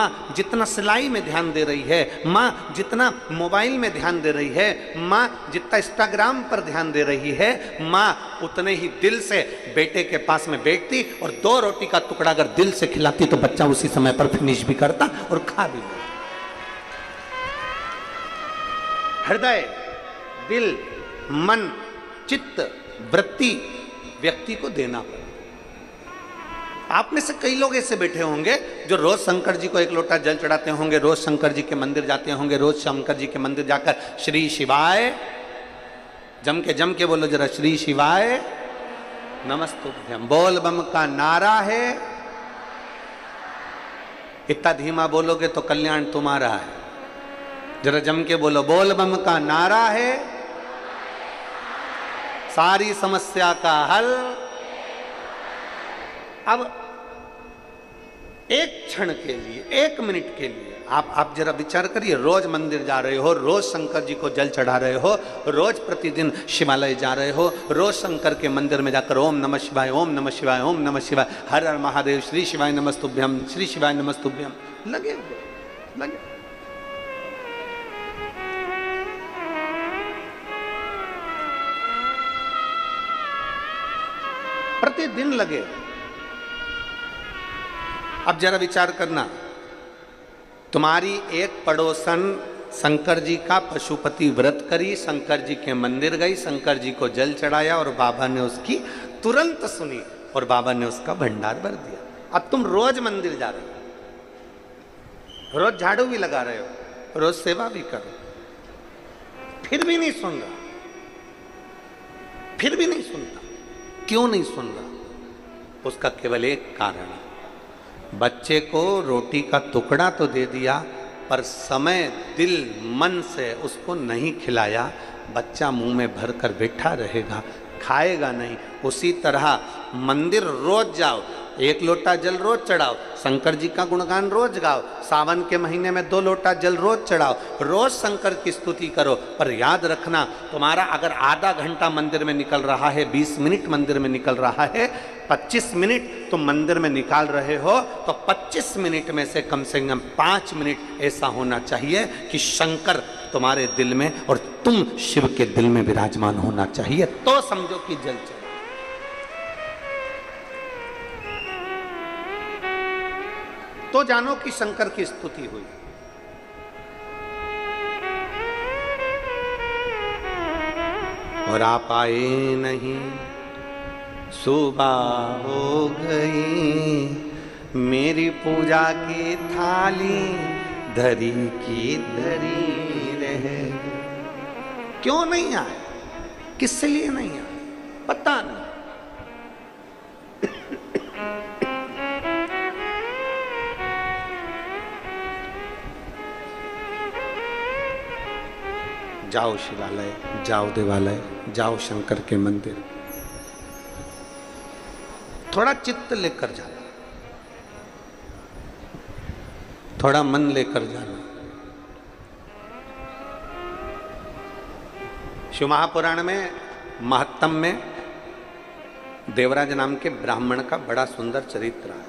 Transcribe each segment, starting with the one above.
माँ जितना सिलाई में ध्यान दे रही है, माँ जितना मोबाइल में ध्यान दे रही है, माँ जितना इंस्टाग्राम पर ध्यान दे रही है, माँ उतने ही दिल से बेटे के पास में बैठती और 2 रोटी का टुकड़ा अगर दिल से खिलाती तो बच्चा उसी समय पर फिनिश भी करता और खा भी लेता। हृदय, दिल, मन, चित्त, वृत्ति व्यक्ति को देना पड़े। आप में से कई लोग ऐसे बैठे होंगे जो रोज शंकर जी को 1 लोटा जल चढ़ाते होंगे, रोज शंकर जी के मंदिर जाते होंगे, रोज शंकर जी के मंदिर जाकर श्री शिवाय, जम के बोलो जरा, श्री शिवाय नमस्तुभ्यम। बोल बम का नारा है, इतना धीमा बोलोगे तो कल्याण तुम्हारा है। जरा जम के बोलो, बोल बम का नारा है, सारी समस्या का हल। अब 1 क्षण के लिए, 1 मिनट के लिए आप जरा विचार करिए, रोज मंदिर जा रहे हो, रोज शंकर जी को जल चढ़ा रहे हो, रोज प्रतिदिन शिवालय जा रहे हो, रोज शंकर के मंदिर में जाकर ओम नमः शिवाय, ओम नमः शिवाय, ओम नमः शिवाय, हर हर महादेव, श्री शिवाय नमस्तुभ्यम, श्री शिवाय नमस्तुभ्यम लगे हुए, लगे। प्रतिदिन लगे। अब जरा विचार करना, तुम्हारी एक पड़ोसन शंकर जी का पशुपति व्रत करी, शंकर जी के मंदिर गई, शंकर जी को जल चढ़ाया और बाबा ने उसकी तुरंत सुनी और बाबा ने उसका भंडार भर दिया। अब तुम रोज मंदिर जा रहे हो, रोज झाड़ू भी लगा रहे हो, रोज सेवा भी करो, फिर भी नहीं सुन रहा, फिर भी नहीं सुनता। क्यों नहीं सुन रहा? उसका केवल एक कारण है, बच्चे को रोटी का टुकड़ा तो दे दिया पर समय, दिल, मन से उसको नहीं खिलाया। बच्चा मुंह में भर कर बैठा रहेगा, खाएगा नहीं। उसी तरह मंदिर रोज जाओ, 1 लोटा जल रोज चढ़ाओ, शंकर जी का गुणगान रोज गाओ, सावन के महीने में 2 लोटा जल रोज चढ़ाओ, रोज शंकर की स्तुति करो। पर याद रखना, तुम्हारा अगर आधा घंटा मंदिर में निकल रहा है, 20 मिनट मंदिर में निकल रहा है, 25 मिनट तुम मंदिर में निकाल रहे हो, तो 25 मिनट में से कम 5 मिनट ऐसा होना चाहिए कि शंकर तुम्हारे दिल में और तुम शिव के दिल में विराजमान होना चाहिए, तो समझो कि जल चढ़ा। तो जानो कि शंकर की स्तुति हुई। और आप आए नहीं, सुबह हो गई, मेरी पूजा की थाली धरी की धरी रहे। क्यों नहीं आए? किस लिए नहीं आए? पता नहीं। जाओ शिवालय, जाओ देवालय, जाओ शंकर के मंदिर, थोड़ा चित्त लेकर जाना, थोड़ा मन लेकर जाना। शिव महापुराण में महत्तम में देवराज नाम के ब्राह्मण का बड़ा सुंदर चरित्र है।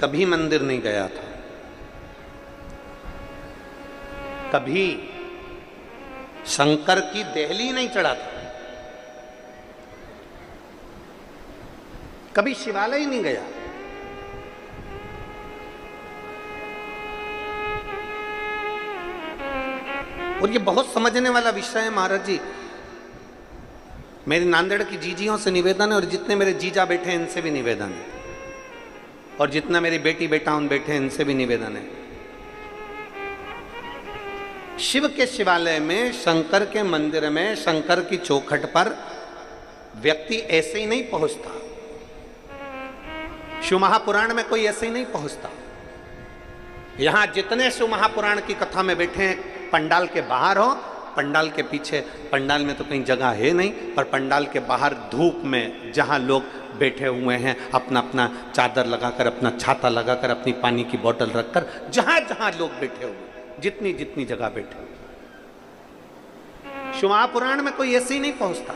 कभी मंदिर नहीं गया था, कभी शंकर की देहली नहीं चढ़ा था, कभी शिवालय नहीं गया। और ये बहुत समझने वाला विषय है महाराज जी। मेरी नांदेड़ की जीजियों से निवेदन है, और जितने मेरे जीजा बैठे हैं इनसे भी निवेदन है, और जितना मेरी बेटी बेटा उन बैठे हैं इनसे भी निवेदन है। शिव के शिवालय में, शंकर के मंदिर में, शंकर की चौखट पर व्यक्ति ऐसे ही नहीं पहुंचता। शिव महापुराण में कोई ऐसे ही नहीं पहुंचता। यहां जितने शिव महापुराण की कथा में बैठे हैं, पंडाल के बाहर हो, पंडाल के पीछे, पंडाल में तो कहीं जगह है नहीं, पर पंडाल के बाहर धूप में जहां लोग बैठे हुए हैं, अपना अपना चादर लगाकर, अपना छाता लगाकर, अपनी पानी की बोतल रखकर, जहां जहां लोग बैठे हुए, जितनी जितनी जगह बैठे हुए, शिव महापुराण में कोई ऐसे ही नहीं पहुंचता।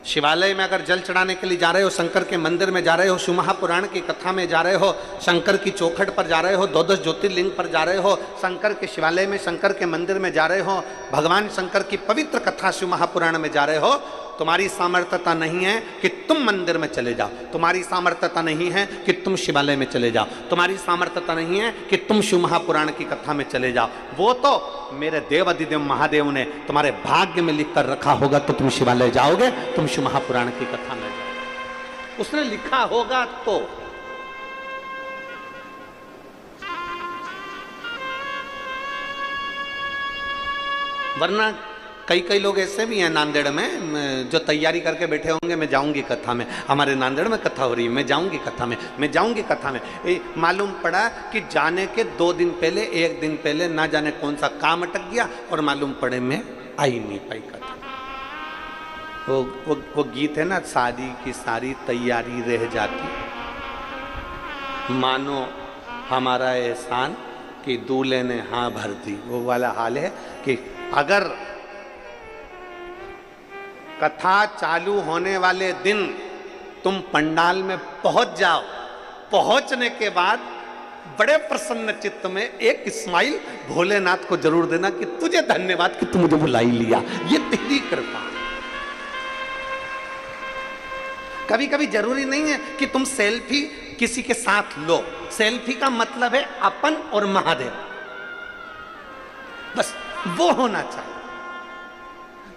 शिवालय में अगर जल चढ़ाने के लिए जा रहे हो, शंकर के मंदिर में जा रहे हो, शिव महापुराण की कथा में जा रहे हो, शंकर की चौखट पर जा रहे हो, 12 ज्योतिर्लिंग पर जा रहे हो, शंकर के शिवालय में, शंकर के मंदिर में जा रहे हो, भगवान शंकर की पवित्र कथा शिव महापुराण में जा रहे हो, तुम्हारी सामर्थ्यता नहीं है कि तुम मंदिर में चले जाओ, तुम्हारी सामर्थ्यता नहीं है कि तुम शिवालय में चले जाओ, तुम्हारी सामर्थ्यता नहीं है कि तुम शिव महापुराण की कथा में चले जाओ। वो तो मेरे देव अधिदेव महादेव ने तुम्हारे भाग्य में लिख कर रखा होगा, तो तुम शिवालय जाओगे, तुम शिव महापुराण की कथा में जाओगे, उसने लिखा होगा तो। वरना कई लोग ऐसे भी हैं नांदेड़ में जो तैयारी करके बैठे होंगे, मैं जाऊंगी कथा में, हमारे नांदेड़ में कथा हो रही है, मैं जाऊंगी कथा में, मैं जाऊंगी कथा में। मालूम पड़ा कि जाने के 2 दिन पहले, 1 दिन पहले ना जाने कौन सा काम अटक गया और मालूम पड़े मैं आ ही नहीं पाई कथा। वो गीत है ना, शादी की सारी तैयारी रह जाती, मानो हमारा एहसान कि दूल्हे ने हाँ भर दी। वो वाला हाल है कि अगर कथा चालू होने वाले दिन तुम पंडाल में पहुंच जाओ, पहुंचने के बाद बड़े प्रसन्न चित्त में एक स्माइल भोलेनाथ को जरूर देना कि तुझे धन्यवाद कि तू मुझे बुला ही लिया, ये तेरी कृपा। कभी कभी जरूरी नहीं है कि तुम सेल्फी किसी के साथ लो, सेल्फी का मतलब है अपन और महादेव, बस वो होना चाहिए।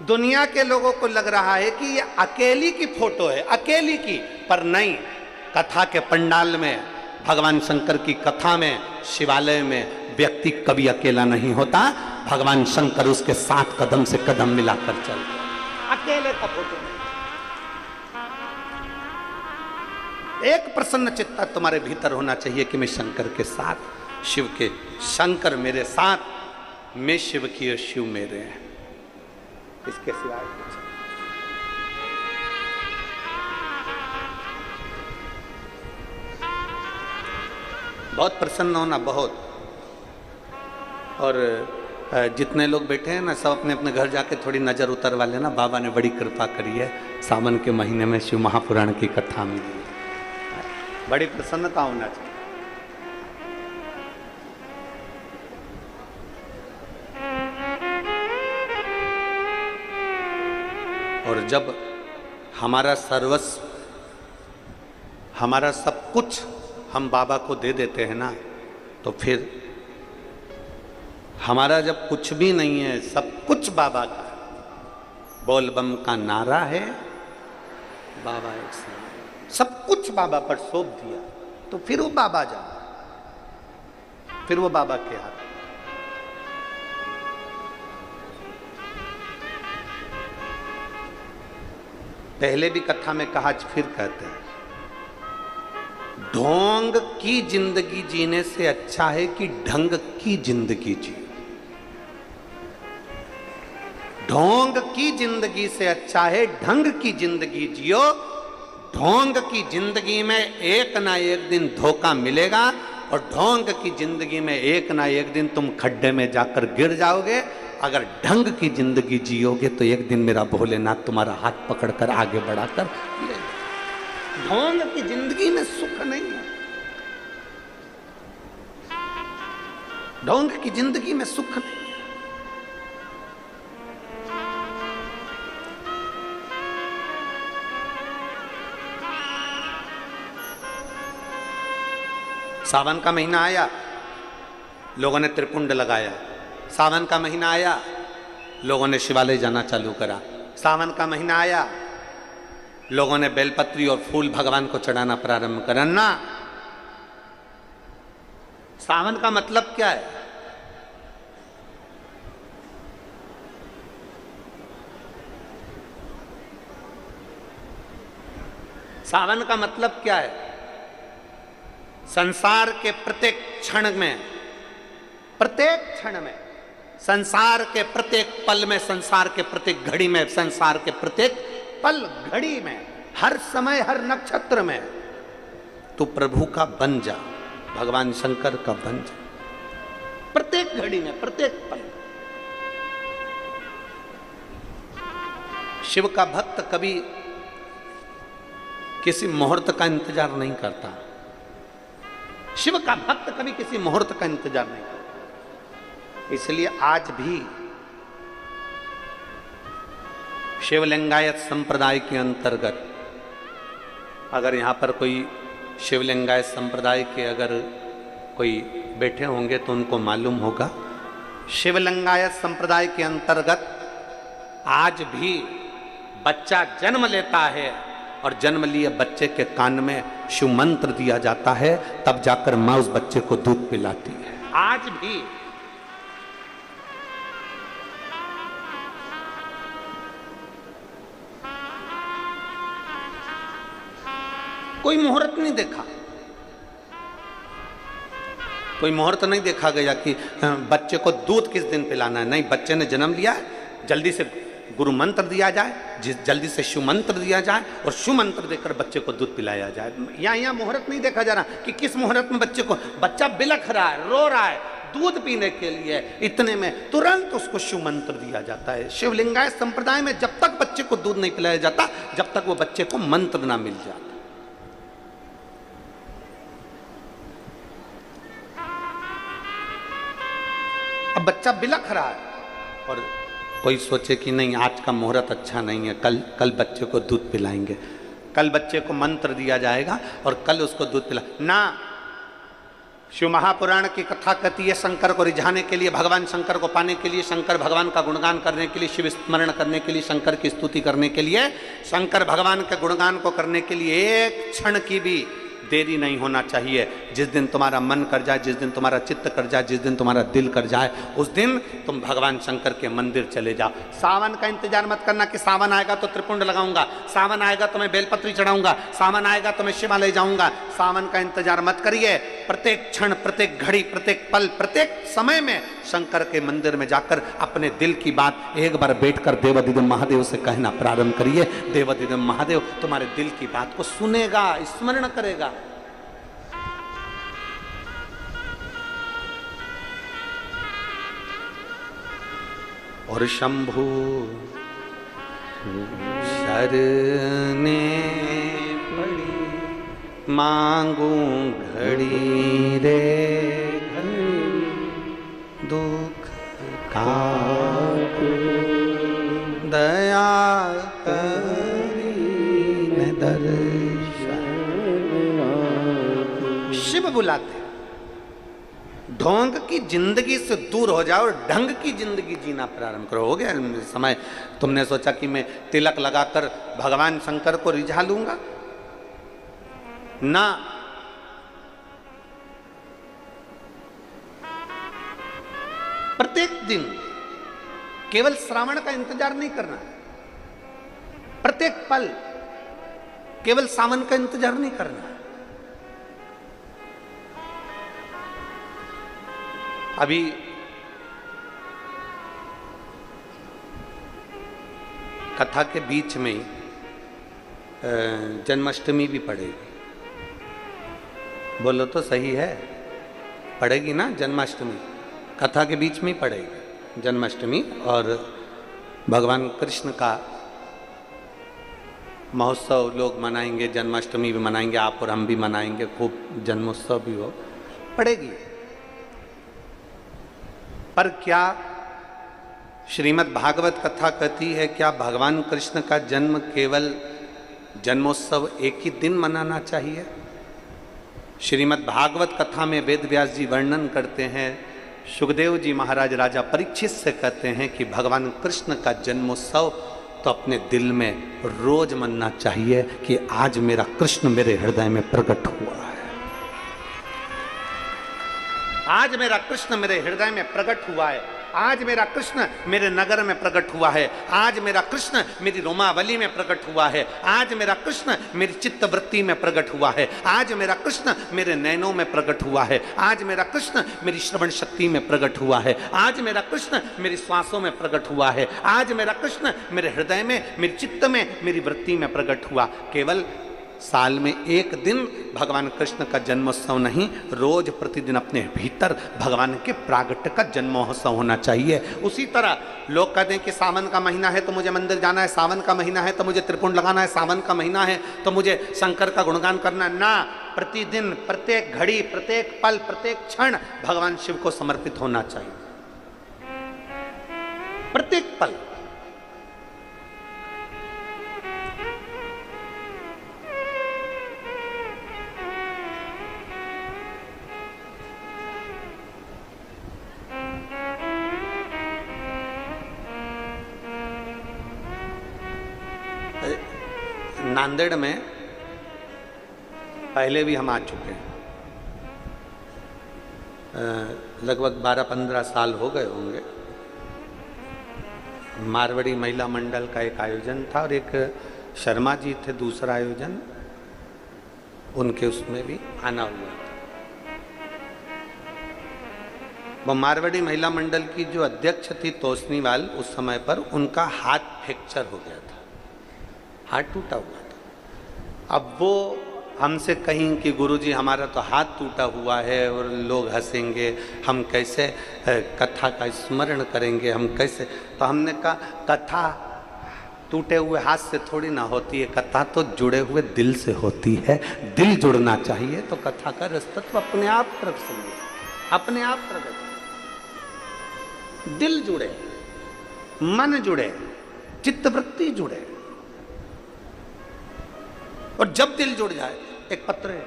दुनिया के लोगों को लग रहा है कि ये अकेली की फोटो है, अकेली की, पर नहीं, कथा के पंडाल में, भगवान शंकर की कथा में, शिवालय में व्यक्ति कभी अकेला नहीं होता, भगवान शंकर उसके साथ कदम से कदम मिलाकर चलते, अकेले का फोटो नहीं। एक प्रसन्न चित्ता तुम्हारे भीतर होना चाहिए कि मैं शंकर के साथ, शिव के, शंकर मेरे साथ, मैं शिव की और शिव मेरे हैं, इसके सिवाय कुछ। बहुत प्रसन्न होना, बहुत। और जितने लोग बैठे हैं ना, सब अपने अपने घर जाके थोड़ी नजर उतरवा लेना, बाबा ने बड़ी कृपा करी है, सावन के महीने में शिव महापुराण की कथा मिली, बड़ी प्रसन्नता होना चाहिए। और जब हमारा सर्वस्व, हमारा सब कुछ हम बाबा को दे देते हैं ना, तो फिर हमारा जब कुछ भी नहीं है, सब कुछ बाबा का, बोल बम का नारा है, बाबा एक साथ, सब कुछ बाबा पर सौंप दिया, तो फिर वो बाबा जा, फिर वो बाबा के हाथ। पहले भी कथा में कहा, आज फिर कहते हैं, ढोंग की जिंदगी जीने से अच्छा है कि ढंग की जिंदगी जियो। ढोंग की जिंदगी से अच्छा है ढंग की जिंदगी जियो। ढोंग की जिंदगी में एक ना एक दिन धोखा मिलेगा, और ढोंग की जिंदगी में एक ना एक दिन तुम खड्डे में जाकर गिर जाओगे। अगर ढंग की जिंदगी जियोगे तो एक दिन मेरा भोलेनाथ तुम्हारा हाथ पकड़कर आगे बढ़ाकर ले। ढोंग की जिंदगी में सुख नहीं है, ढोंग की जिंदगी में सुख नहीं है। सावन का महीना आया, लोगों ने त्रिपुंड लगाया। सावन का महीना आया, लोगों ने शिवालय जाना चालू करा। सावन का महीना आया, लोगों ने बेलपत्री और फूल भगवान को चढ़ाना प्रारंभ करा ना। सावन का मतलब क्या है? सावन का मतलब क्या है? संसार के प्रत्येक क्षण में, प्रत्येक क्षण में, संसार के प्रत्येक पल में, संसार के प्रत्येक घड़ी में, संसार के प्रत्येक पल घड़ी में, हर समय, हर नक्षत्र में तू प्रभु का बन जा, भगवान शंकर का बन जा, प्रत्येक घड़ी में, प्रत्येक पल। शिव का भक्त कभी किसी मुहूर्त का इंतजार नहीं करता। शिव का भक्त कभी किसी मुहूर्त का इंतजार नहीं करता। इसलिए आज भी शिवलिंगायत संप्रदाय के अंतर्गत अगर यहाँ पर कोई शिवलिंगायत संप्रदाय के अगर कोई बैठे होंगे तो उनको मालूम होगा, शिवलिंगायत संप्रदाय के अंतर्गत आज भी बच्चा जन्म लेता है और जन्म लिए बच्चे के कान में शिव मंत्र दिया जाता है, तब जाकर मां उस बच्चे को दूध पिलाती है। आज भी कोई मुहूर्त नहीं देखा, कोई मुहूर्त नहीं देखा गया कि बच्चे को दूध किस दिन पिलाना है। नहीं, बच्चे ने जन्म लिया है, जल्दी से गुरु मंत्र दिया जाए, जल्दी से शिव मंत्र दिया जाए और शिव मंत्र देकर बच्चे को दूध पिलाया जाए। यहाँ मुहूर्त नहीं देखा जा रहा कि किस मुहूर्त में बच्चे को, बच्चा बिलख रहा है, रो रहा है दूध पीने के लिए, इतने में तुरंत उसको शिव मंत्र दिया जाता है। शिवलिंगायत संप्रदाय में जब तक बच्चे को दूध नहीं पिलाया जाता, जब तक वो बच्चे को मंत्र ना मिल जाता। अब बच्चा बिलख रहा है और कोई सोचे कि नहीं आज का मुहूर्त अच्छा नहीं है, कल बच्चे को दूध पिलाएंगे, कल बच्चे को मंत्र दिया जाएगा और कल उसको दूध पिला ना। शिव महापुराण की कथा कहती है, शंकर को रिझाने के लिए, भगवान शंकर को पाने के लिए, शंकर भगवान का गुणगान करने के लिए, शिव स्मरण करने के लिए, शंकर की स्तुति करने के लिए, शंकर भगवान के गुणगान को करने के लिए एक क्षण की भी देरी नहीं होना चाहिए। जिस दिन तुम्हारा मन कर जाए, जिस दिन तुम्हारा चित्त कर जाए, जिस दिन तुम्हारा दिल कर जाए, उस दिन तुम भगवान शंकर के मंदिर चले जाओ। सावन का इंतजार मत करना कि सावन आएगा तो त्रिपुंड लगाऊंगा, सावन आएगा तो मैं बेलपत्री चढ़ाऊंगा, सावन आएगा तो मैं शिवालय जाऊंगा। सावन का इंतजार मत करिए। प्रत्येक क्षण, प्रत्येक घड़ी, प्रत्येक पल, प्रत्येक समय में शंकर के मंदिर में जाकर अपने दिल की बात एक बार बैठकर देवाधिदेव महादेव से कहना प्रारंभ करिए। देवाधिदेव महादेव तुम्हारे दिल की बात को सुनेगा, स्मरण करेगा। और शंभु शरने पड़ी मांगू घड़ी रे घड़ी, दुख का दया करी न दर्शन। शिव बुलाते, ढोंग की जिंदगी से दूर हो जाओ, ढंग की जिंदगी जीना प्रारंभ करो। हो गया समय, तुमने सोचा कि मैं तिलक लगाकर भगवान शंकर को रिझा लूंगा ना। प्रत्येक दिन केवल श्रावण का इंतजार नहीं करना, प्रत्येक पल केवल सावन का इंतजार नहीं करना। अभी कथा के बीच में जन्माष्टमी भी पड़ेगी। बोलो तो सही है, पड़ेगी ना जन्माष्टमी, कथा के बीच में ही पड़ेगी जन्माष्टमी। और भगवान कृष्ण का महोत्सव लोग मनाएंगे, जन्माष्टमी भी मनाएंगे, आप और हम भी मनाएंगे, खूब जन्मोत्सव भी हो, पड़ेगी। पर क्या श्रीमद् भागवत कथा कहती है, क्या भगवान कृष्ण का जन्म केवल जन्मोत्सव एक ही दिन मनाना चाहिए? श्रीमद् भागवत कथा में वेद व्यास जी वर्णन करते हैं, सुखदेव जी महाराज राजा परीक्षित से कहते हैं कि भगवान कृष्ण का जन्मोत्सव तो अपने दिल में रोज मनना चाहिए कि आज मेरा कृष्ण मेरे हृदय में प्रकट हुआ है, आज मेरा कृष्ण मेरे हृदय में प्रकट हुआ है, आज मेरा कृष्ण मेरे नगर में प्रकट हुआ है, आज मेरा कृष्ण मेरी रोमावली में प्रकट हुआ है, आज मेरा कृष्ण मेरी चित्तवृत्ति में प्रकट हुआ है, आज मेरा कृष्ण मेरे नैनों में प्रकट हुआ है, आज मेरा कृष्ण मेरी श्रवण शक्ति में प्रकट हुआ है, आज मेरा कृष्ण मेरी श्वासों में प्रकट हुआ है, आज मेरा कृष्ण मेरे हृदय में, मेरे चित्त में, मेरी वृत्ति में प्रकट हुआ। केवल साल में एक दिन भगवान कृष्ण का जन्मोत्सव नहीं, रोज प्रतिदिन अपने भीतर भगवान के प्रागट्य का जन्मोत्सव होना चाहिए। उसी तरह लोग कहते हैं कि सावन का महीना है तो मुझे मंदिर जाना है, सावन का महीना है तो मुझे त्रिपुंड लगाना है, सावन का महीना है तो मुझे शंकर का गुणगान करना है। ना, प्रतिदिन, प्रत्येक घड़ी, प्रत्येक पल, प्रत्येक क्षण भगवान शिव को समर्पित होना चाहिए। प्रत्येक पल। नांदेड़ में पहले भी हम आ चुके हैं, लगभग 12-15 साल हो गए होंगे। मारवाड़ी महिला मंडल का एक आयोजन था और एक शर्मा जी थे दूसरा आयोजन, उनके उसमें भी आना हुआ था। वो मारवाड़ी महिला मंडल की जो अध्यक्ष थी तोसनीवाल, उस समय पर उनका हाथ फ्रैक्चर हो गया था, हाथ टूटा हुआ था। अब वो हमसे कहीं कि गुरुजी हमारा तो हाथ टूटा हुआ है और लोग हंसेंगे, हम कैसे कथा का स्मरण करेंगे, हम कैसे। तो हमने कहा कथा टूटे हुए हाथ से थोड़ी ना होती है, कथा तो जुड़े हुए दिल से होती है। दिल जुड़ना चाहिए तो कथा का रसतत्व अपने आप प्रकट होंगे, अपने आप प्रकट। दिल जुड़े, मन जुड़े, चित्तवृत्ति जुड़े। और जब दिल जुड़ जाए, एक पत्र है,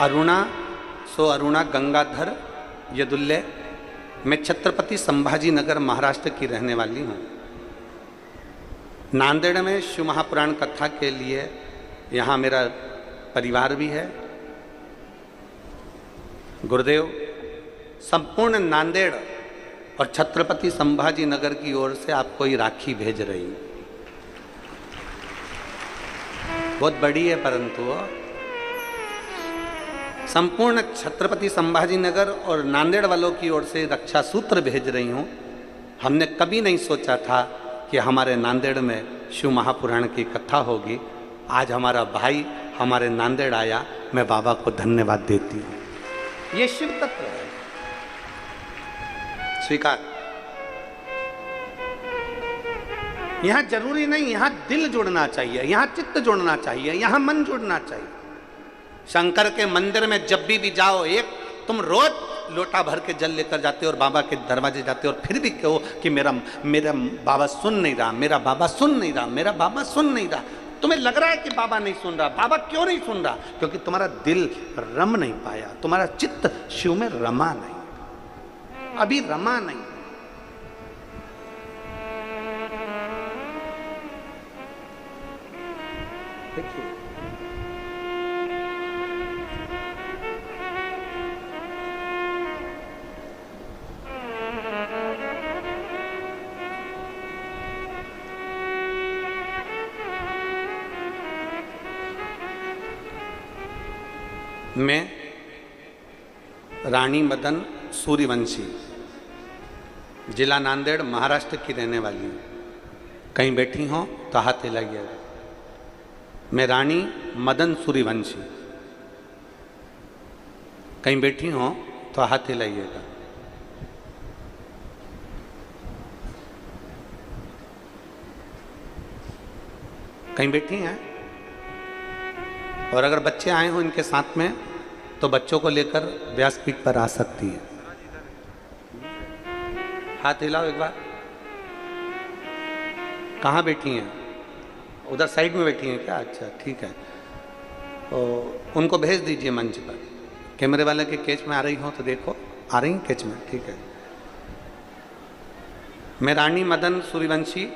अरुणा सो अरुणा गंगाधर यदुल्ले। मैं छत्रपति संभाजी नगर महाराष्ट्र की रहने वाली हूँ। नांदेड़ में शिव महापुराण कथा के लिए यहाँ मेरा परिवार भी है। गुरुदेव संपूर्ण नांदेड़ और छत्रपति संभाजी नगर की ओर से आपको ये राखी भेज रही हूँ। बहुत बड़ी है, परंतु संपूर्ण छत्रपति संभाजी नगर और नांदेड़ वालों की ओर से रक्षा सूत्र भेज रही हूँ। हमने कभी नहीं सोचा था कि हमारे नांदेड़ में शिव महापुराण की कथा होगी। आज हमारा भाई हमारे नांदेड़ आया, मैं बाबा को धन्यवाद देती हूँ। ये शिव तत्व है, स्वीकार। यहां जरूरी नहीं, यहां दिल जुड़ना चाहिए, यहां चित्त जुड़ना चाहिए, यहां मन जुड़ना चाहिए। शंकर के मंदिर में जब भी जाओ, एक तुम रोज लोटा भर के जल लेकर जाते हो और बाबा के दरवाजे जाते हो और फिर भी कहो कि मेरा बाबा सुन नहीं रहा, मेरा बाबा सुन नहीं रहा, मेरा बाबा सुन नहीं रहा। तुम्हें लग रहा है कि बाबा नहीं सुन रहा। बाबा क्यों नहीं सुन रहा? क्योंकि तुम्हारा दिल रम नहीं पाया, तुम्हारा चित्त शिव में रमा नहीं, अभी रमा नहीं। देखिए, मैं रानी मदन सूर्यवंशी, जिला नांदेड़, महाराष्ट्र की रहने वाली हूँ। कहीं बैठी हो तो हाथ हिलाइएगा। मैं रानी मदन सूर्यवंशी, कहीं बैठी हो तो हाथ हिलाइएगा। कहीं बैठी हैं? और अगर बच्चे आए हो इनके साथ में तो बच्चों को लेकर व्यासपीठ पर आ सकती है। हाथ हिलाओ एक बार। कहाँ बैठी हैं? उधर साइड में बैठी हैं क्या? अच्छा, ठीक है। तो उनको भेज दीजिए मंच पर। कैमरे वाले के कैच में आ रही हो तो देखो, आ रही हैं कैच में, ठीक है। मैं रानी मदन सूर्यवंशी,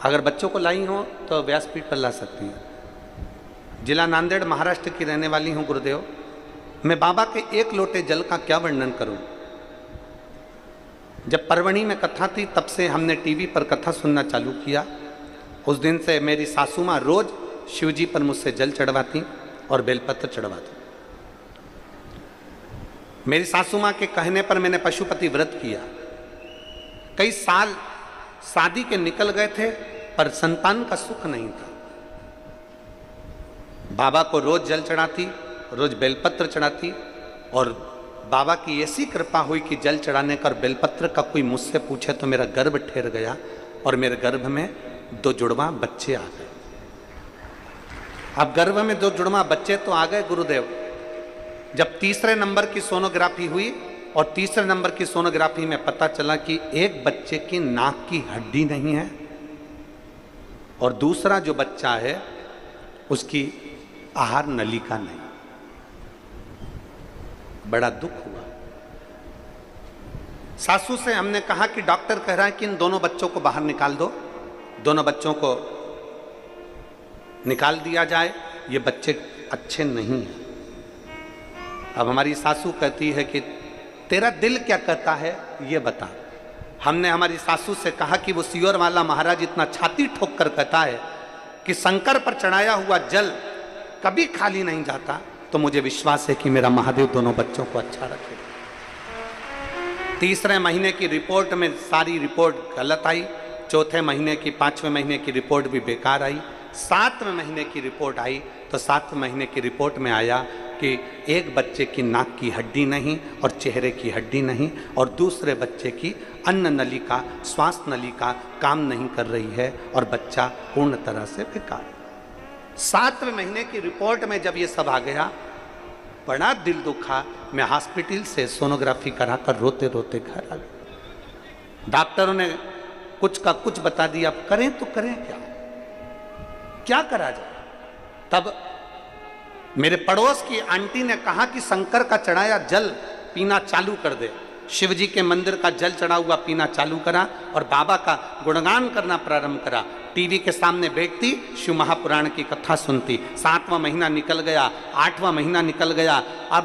अगर बच्चों को लाई हो तो व्यासपीठ पर ला सकती हैं। जिला नांदेड़, महाराष्ट्र की रहने वाली हूँ। गुरुदेव, मैं बाबा के एक लोटे जल का क्या वर्णन करूं। जब परवणी में कथा थी तब से हमने टीवी पर कथा सुनना चालू किया। उस दिन से मेरी सासू माँ रोज शिवजी पर मुझसे जल चढ़वाती और बेलपत्र चढ़वाती। मेरी सासू माँ के कहने पर मैंने पशुपति व्रत किया। कई साल शादी के निकल गए थे पर संतान का सुख नहीं था। बाबा को रोज जल चढ़ाती, रोज बेलपत्र चढ़ाती, और बाबा की ऐसी कृपा हुई कि जल चढ़ाने का और बेलपत्र का कोई मुझसे पूछे तो मेरा गर्भ ठहर गया और मेरे गर्भ में 2 जुड़वा बच्चे आ गए। अब गर्भ में 2 जुड़वा बच्चे तो आ गए गुरुदेव। जब तीसरे नंबर की सोनोग्राफी हुई और तीसरे नंबर की सोनोग्राफी में पता चला कि एक बच्चे की नाक की हड्डी नहीं है और दूसरा जो बच्चा है उसकी आहार नलिका नहीं। बड़ा दुख हुआ। सासू से हमने कहा कि डॉक्टर कह रहा है कि इन दोनों बच्चों को बाहर निकाल दो, दोनों बच्चों को निकाल दिया जाए, ये बच्चे अच्छे नहीं हैं। अब हमारी सासू कहती है कि तेरा दिल क्या कहता है ये बता। हमने हमारी सासू से कहा कि वो सियोर वाला महाराज इतना छाती ठोक कर कहता है कि शंकर पर चढ़ाया हुआ जल कभी खाली नहीं जाता, तो मुझे विश्वास है कि मेरा महादेव दोनों बच्चों को अच्छा रखेगा। तीसरे महीने की रिपोर्ट में सारी रिपोर्ट गलत आई, चौथे महीने की 5वें महीने की रिपोर्ट भी बेकार आई, 7वें महीने की रिपोर्ट आई तो 7वें महीने की रिपोर्ट में आया कि एक बच्चे की नाक की हड्डी नहीं और चेहरे की हड्डी नहीं और दूसरे बच्चे की अन्न नलिका, श्वास नलिका काम नहीं कर रही है और बच्चा पूर्ण तरह से बेकार। 7वें महीने की रिपोर्ट में जब ये सब आ गया, बड़ा दिल दुखा। मैं हॉस्पिटल से सोनोग्राफी कराकर रोते रोते घर आ गया। डॉक्टरों ने कुछ का कुछ बता दिया, अब करें तो करें क्या करा जाए। तब मेरे पड़ोस की आंटी ने कहा कि शंकर का चढ़ाया जल पीना चालू कर दे। शिव जी के मंदिर का जल चढ़ा हुआ पीना चालू करा और बाबा का गुणगान करना प्रारंभ करा। टीवी के सामने बैठती, शिव महापुराण की कथा सुनती। 7वां महीना निकल गया, 8वां महीना निकल गया। अब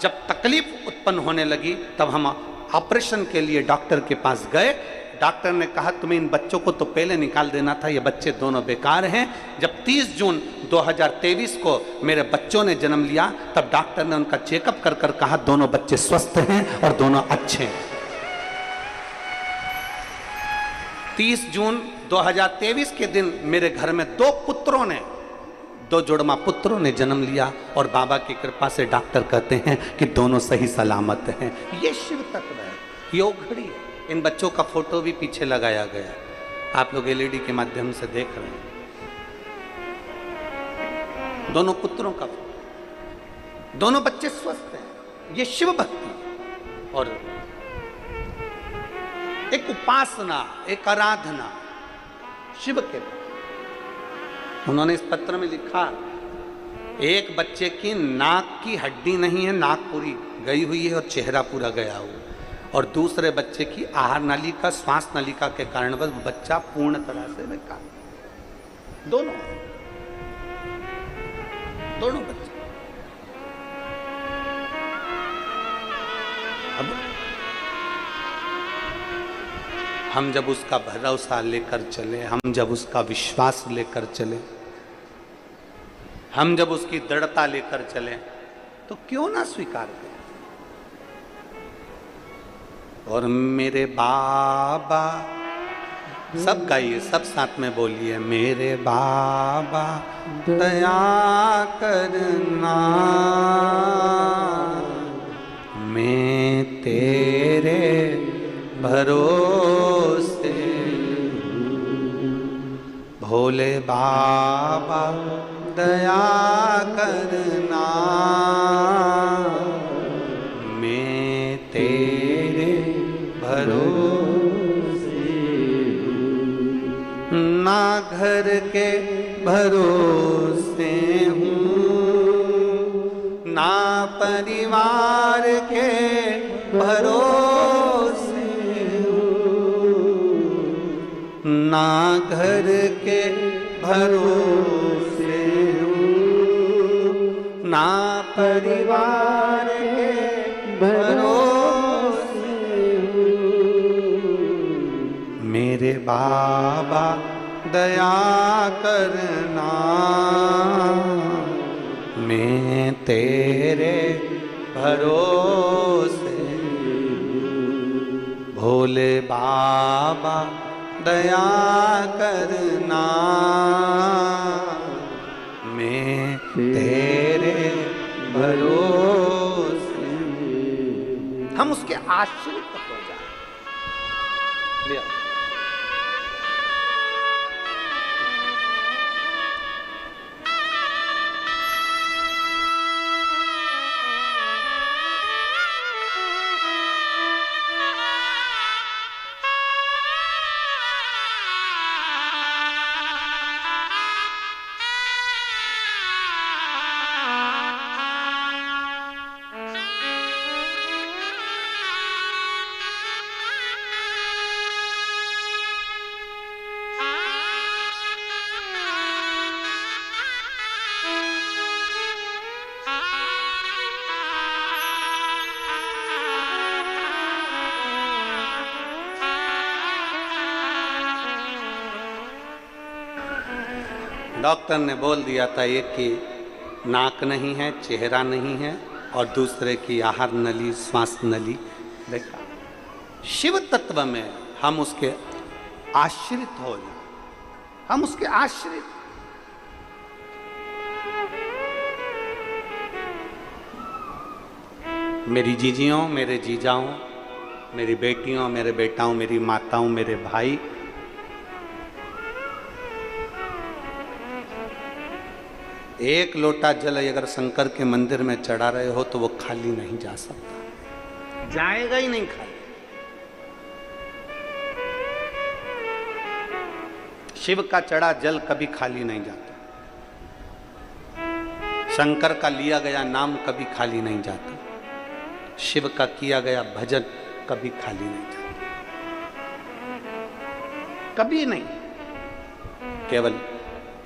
जब तकलीफ उत्पन्न होने लगी तब हम ऑपरेशन के लिए डॉक्टर के पास गए। डॉक्टर ने कहा तुम्हें इन बच्चों को तो पहले निकाल देना था, ये बच्चे दोनों बेकार हैं। जब 30 जून 2023 को मेरे बच्चों ने जन्म लिया तब डॉक्टर ने उनका चेकअप कर कर कहा दोनों बच्चे स्वस्थ हैं और दोनों अच्छे हैं। 30 जून 2023 के दिन मेरे घर में 2 पुत्रों ने, 2 जुड़वा पुत्रों ने जन्म लिया और बाबा की कृपा से डॉक्टर कहते हैं कि दोनों सही सलामत हैं। ये शिव तत्व है, ये ओघड़ी है। इन बच्चों का फोटो भी पीछे लगाया गया, आप लोग एलईडी के माध्यम से देख रहे हैं। दोनों पुत्रों का फोटो, दोनों बच्चे स्वस्थ हैं। ये शिव भक्ति और एक उपासना, एक आराधना शिव के। उन्होंने इस पत्र में लिखा एक बच्चे की नाक की हड्डी नहीं है, नाक पूरी गई हुई है और चेहरा पूरा गया हुआ, और दूसरे बच्चे की आहार नलिका, श्वास नलिका के कारण बस बच्चा पूर्ण तरह से बेकार। दोनों बच्चे। अब हम जब उसका भरोसा लेकर चले, हम जब उसका विश्वास लेकर चले, हम जब उसकी दृढ़ता लेकर चले तो क्यों ना स्वीकार करें। और मेरे बाबा, सब गाइए, सब साथ में बोलिए, मेरे बाबा दया करना, मैं तेरे भरोसे, भोले बाबा दया करना, मैं तेरे भरोसे, ना घर के भरोसे हूँ, ना परिवार के भरोसे हूँ, ना घर के भरोसे हूँ, ना परिवार के भरोसे हूँ, मेरे बाबा दया करना, मैं तेरे भरोसे बोले बाबा दया करना, मैं तेरे भरोसे। हम उसके आश्रित हो जाए। लिया डॉक्टर ने बोल दिया था, एक की नाक नहीं है, चेहरा नहीं है, और दूसरे की आहार नली, श्वास नली। देखा, शिव तत्व में हम उसके आश्रित हो जाए, हम उसके आश्रित। मेरी जीजियों, मेरे जीजाओं, मेरी बेटियों, मेरे बेटाओं, मेरी माताओं, मेरे भाई, एक लोटा जल अगर शंकर के मंदिर में चढ़ा रहे हो तो वो खाली नहीं जा सकता, जाएगा ही नहीं खाली। शिव का चढ़ा जल कभी खाली नहीं जाता, शंकर का लिया गया नाम कभी खाली नहीं जाता, शिव का किया गया भजन कभी खाली नहीं जाता, कभी नहीं। केवल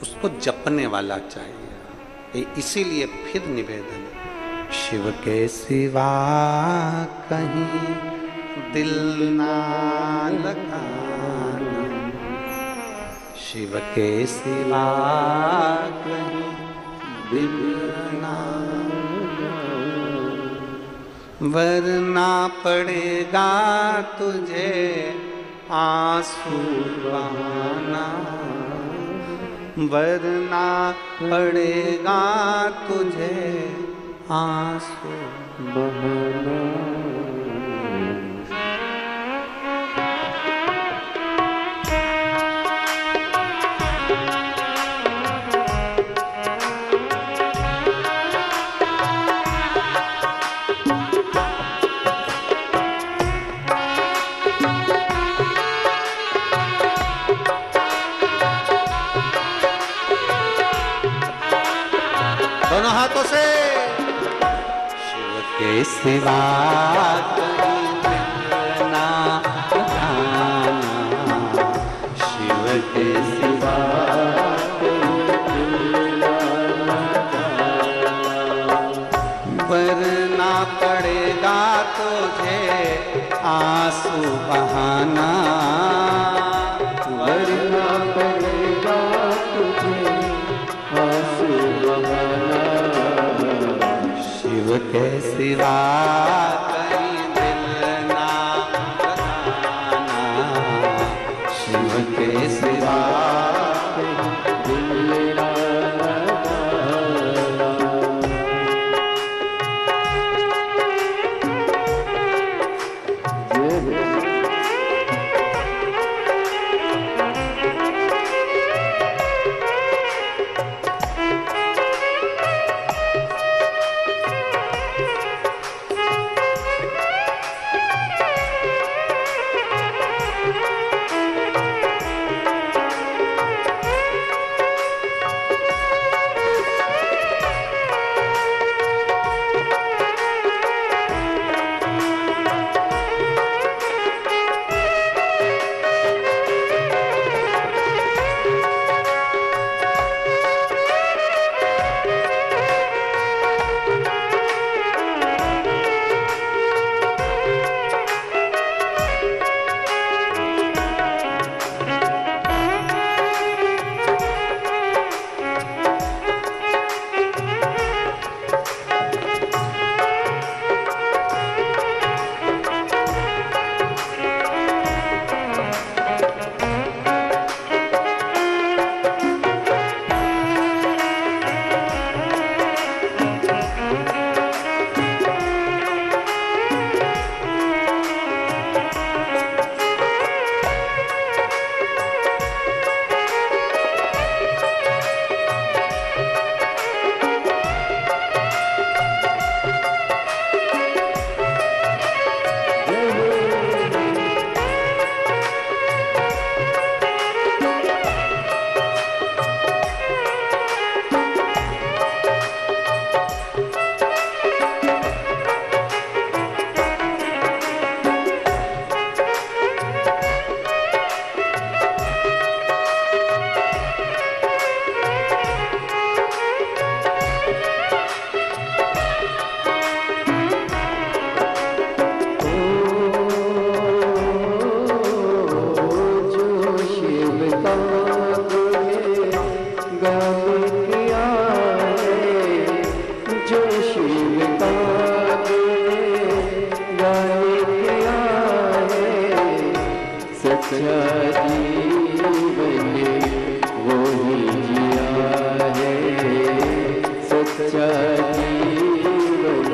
उसको जपने वाला चाहिए। इसीलिए फिर निवेदन, शिव के सिवा कहीं दिल ना लगाना, शिव के सिवा कहीं दिल ना, वरना पड़ेगा तुझे आंसू बहाना, वरना पड़ेगा तुझे आंसू बहाना। दोनों हाथों से, शिव के सिवा कहीं दिल ना लगाना, शिव के सिवा कहीं दिल ना लगाना, वरना पड़ेगा तुझे आंसू बहाना, वरना पड़ेगा तुझे आंसू बहाना, शिव के सिवा कहीं दिल ना लगाना, शिव के सिवा कहीं दिल ना लगाना। सच्चा जीवन वो ही जिया है, सच्चा जीवन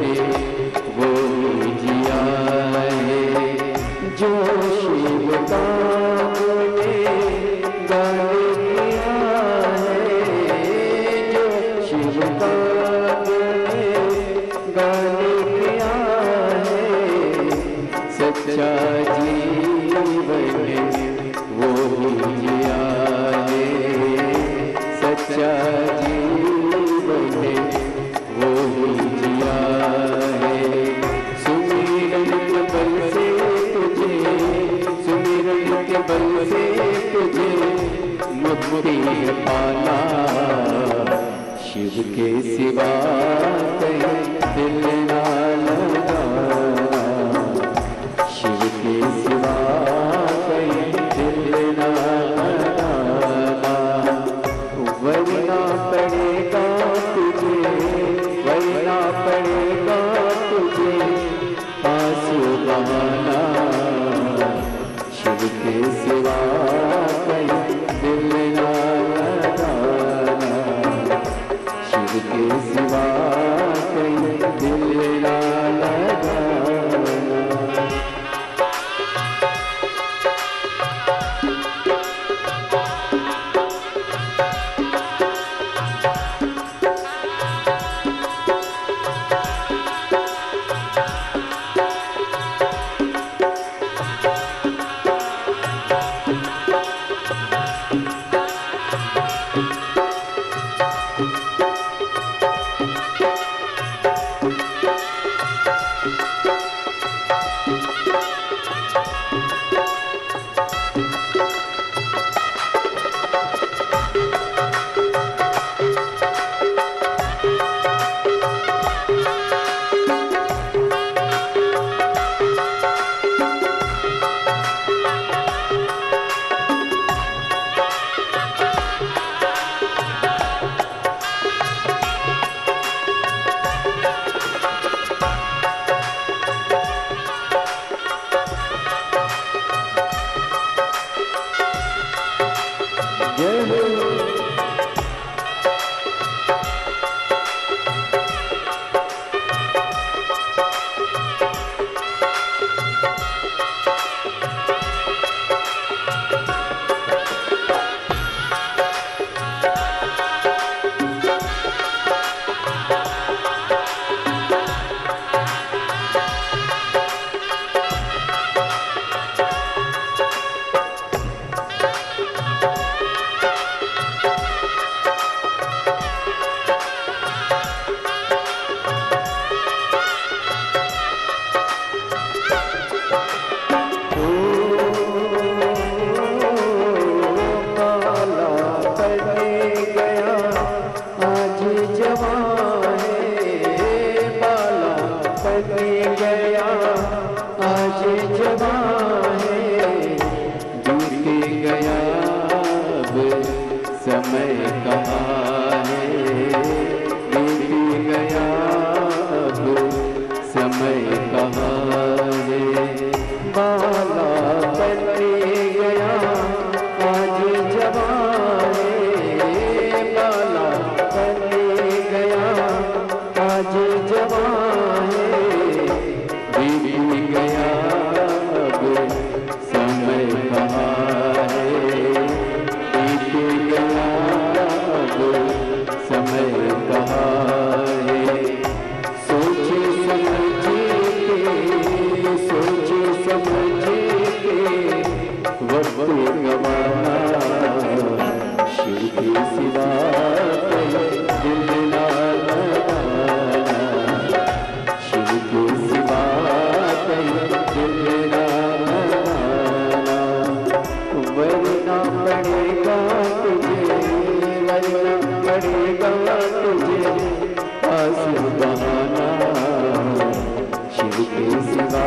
वो ही जिया है। जो शिव का गुणे गाने किया है, जो शिव का गुणे गाने किया है, सच्चा जीवन वो ही जिया है, सच्चा जीवन वो ही जिया है। सुमिरन के बल से तुझे, सुमिरन के बल से तुझे मुक्ति पाना, शिव के सिवा कहीं दिल ना लगाना, शिव के सिवा कहीं दिल ना लगाना। वरना पड़ेगा तुझे, वरना पड़ेगा तुझे आंसू बहाना, शिव के सिवा कहीं दिल ना लगाना, शिव के सिवा कहीं दिल ना लगाना। समय कहाँ है, बीत गया अब समय कहाँ है। बाला बन गया आज जवान है, बाला बन गया आज जवान है। बीत गया अब समय कहाँ है, बीत गया अब समय कहाँ है। सोचे समझे के, सोचे समझे के वक्त गवाना, शिव के सिवा कहीं दिल ना लगाना, शिव के सिवा कहीं दिल ना लगाना। वरना पड़ेगा तुझे, वरना पड़ेगा तुझे आंसू बहाना, शिव के सिवा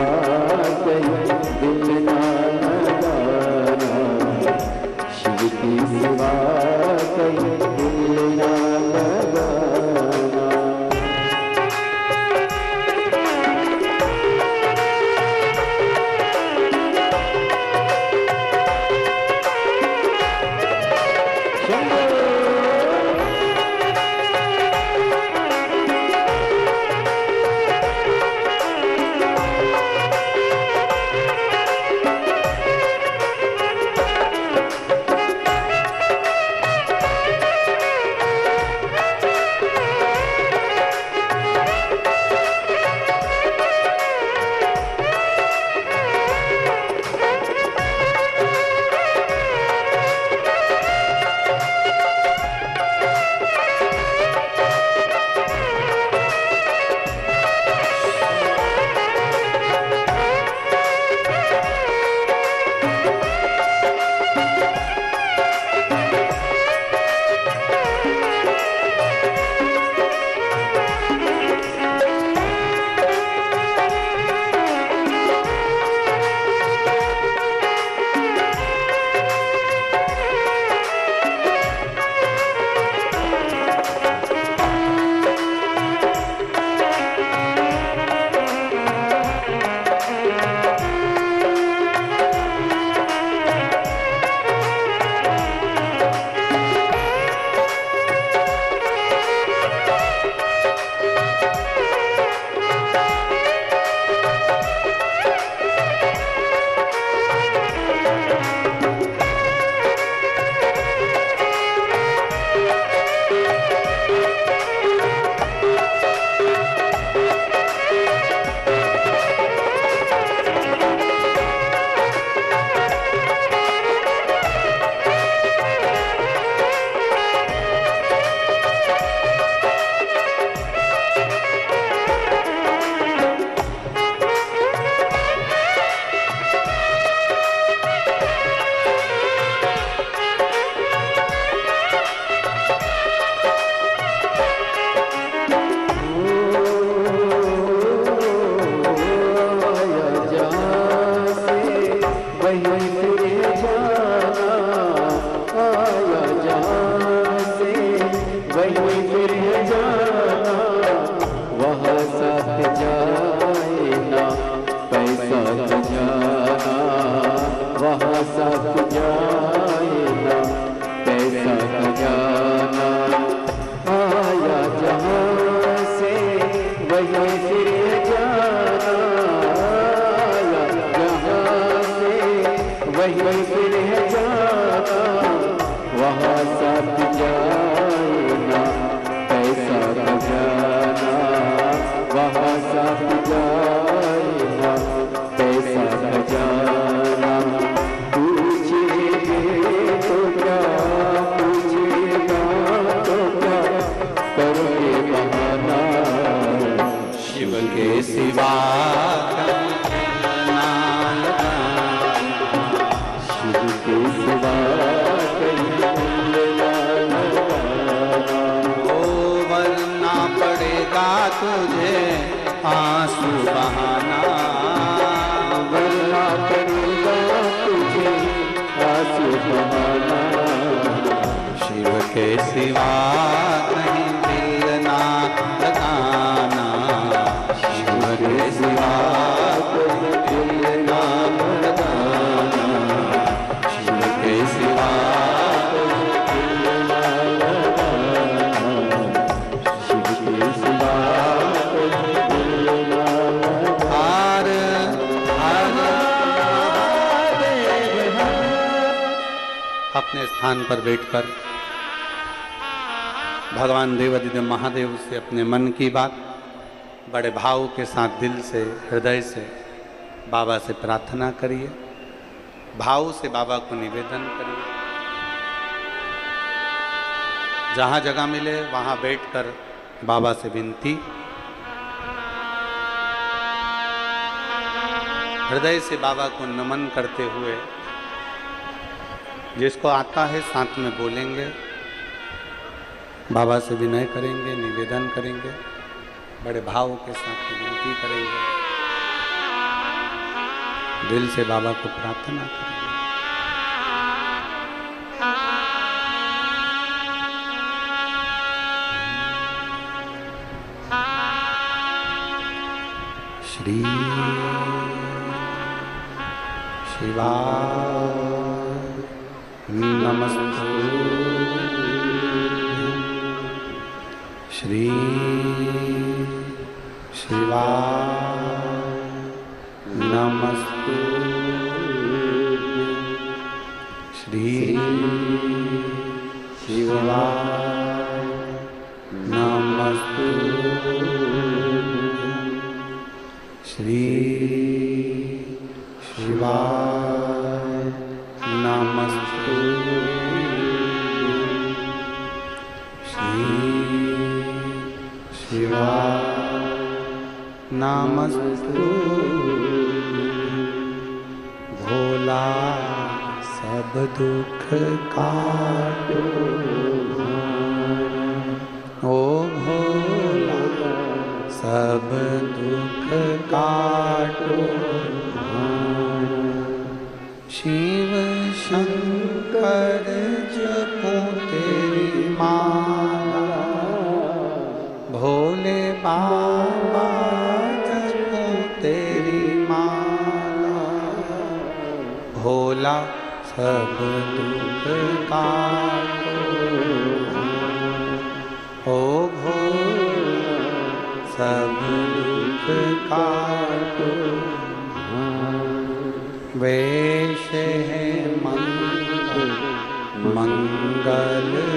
पैसा खजाना वहाँ सब जाएगा, पैसा खजाना आया जहाँ से वहीं फिर जाना, आया जहाँ से वहीं फिर जाना, वहाँ सब जाएगा, पैसा खजाना वहाँ सब जाएगा, पैसा खजाना। पूछेंगे तो क्या, पूछेगा तो क्या, करोगे बहाना, शिव के सिवा शिव के सिवा तुझे आंसू बहाना, वरना पड़ेगा तुझे आंसू बहाना, शिव के सिवा कहीं दिल ना लगाना, शिव के सिवा कहीं दिल ना लगाना, शिव के सिवा अपने स्थान पर बैठकर भगवान देवाधिदेव महादेव से अपने मन की बात बड़े भाव के साथ दिल से हृदय से बाबा से प्रार्थना करिए, भाव से बाबा को निवेदन करिए। जहाँ जगह मिले वहाँ बैठकर बाबा से विनती, हृदय से बाबा को नमन करते हुए, जिसको आता है साथ में बोलेंगे, बाबा से विनय करेंगे, निवेदन करेंगे, बड़े भाव के साथ विनती करेंगे, दिल से बाबा को प्रार्थना करेंगे। श्री शिवाय नमस्तुभ्यं, श्री शिवाय नमस्तुभ्यं, श्री शिवाय नमस्तुभ्यं, श्री शिवाय नमस्तुभ्यं, श्री शिवाय नमस्तुभ्यं। भोला सब दुख काटो, ओ भोला सब दुख काटो, शिव शंकर जपो तेरी माला, भोले बाबा जपो तेरी माला, भोला सब दुख काटो, ओ भोला सब दुख काटो। वेश है मंगल मंगलकारी,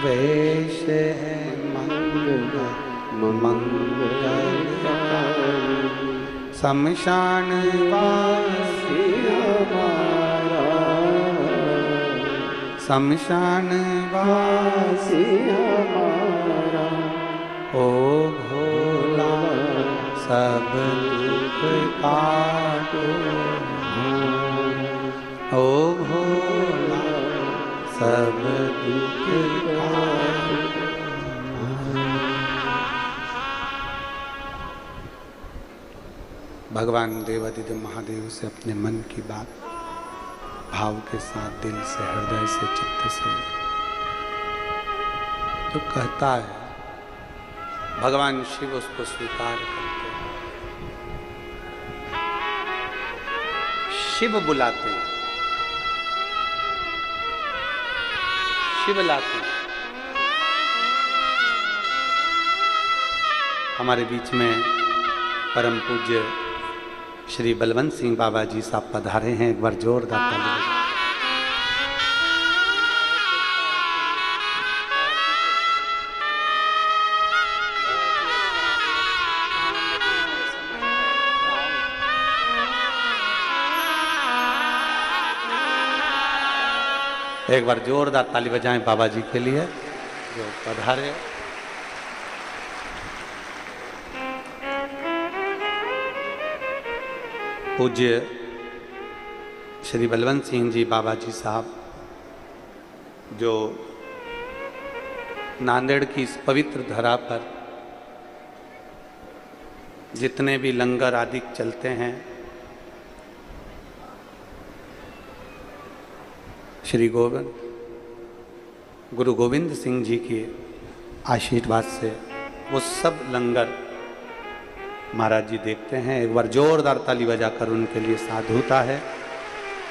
वेश है मंगल मंगलकारी, शमशान वासी हमारा, शमशान वासी हमारा, ओ भोला सब दुख काटो, ओ भोला सब दुख काटो। भगवान देवाधिदेव महादेव से अपने मन की बात भाव के साथ, दिल से, हृदय से, चित्त से जो कहता है, भगवान शिव उसको स्वीकार करते हैं। शिव बुलाते हैं, शिव लाते हैं। हमारे बीच में परम पूज्य श्री बलवंत सिंह बाबा जी साहब पधारे हैं। एक बार जोरदार ताली बजाएं। एक बार जोरदार ताली बजाएं बाबा जी के लिए जो पधारे। पूज्य श्री बलवंत सिंह जी बाबा जी साहब जो नांदेड़ की इस पवित्र धरा पर जितने भी लंगर आदि चलते हैं, श्री गुरु गोविंद सिंह जी के आशीर्वाद से वो सब लंगर महाराज जी देखते हैं। एक बार जोरदार ताली बजाकर उनके लिए साधुता है।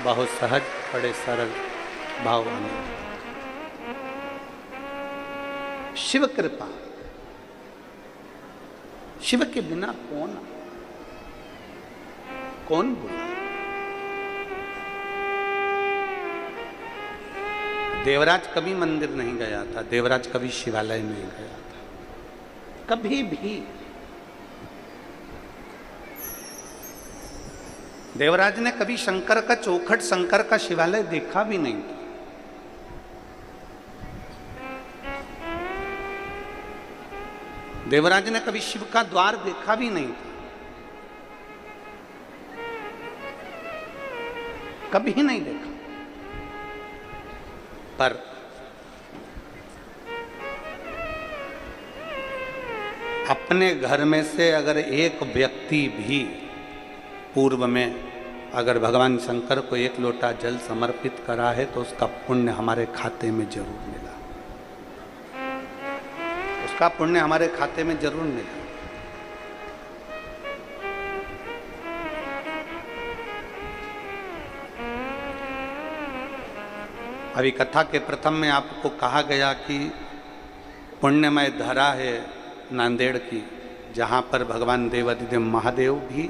बहुत सहज, बड़े सरल भाव। शिव कृपा, शिव के बिना कौन बोला। देवराज कभी मंदिर नहीं गया था, देवराज कभी शिवालय नहीं गया था, कभी भी। देवराज ने कभी शंकर का चौखट, शंकर का शिवालय देखा भी नहीं था। देवराज ने कभी शिव का द्वार देखा भी नहीं था, कभी नहीं देखा। पर अपने घर में से अगर एक व्यक्ति भी पूर्व में अगर भगवान शंकर को एक लोटा जल समर्पित करा है तो उसका पुण्य हमारे खाते में जरूर मिला, उसका पुण्य हमारे खाते में जरूर मिला। अभी कथा के प्रथम में आपको कहा गया कि पुण्यमय धरा है नांदेड़ की, जहाँ पर भगवान देवाधिदेव महादेव भी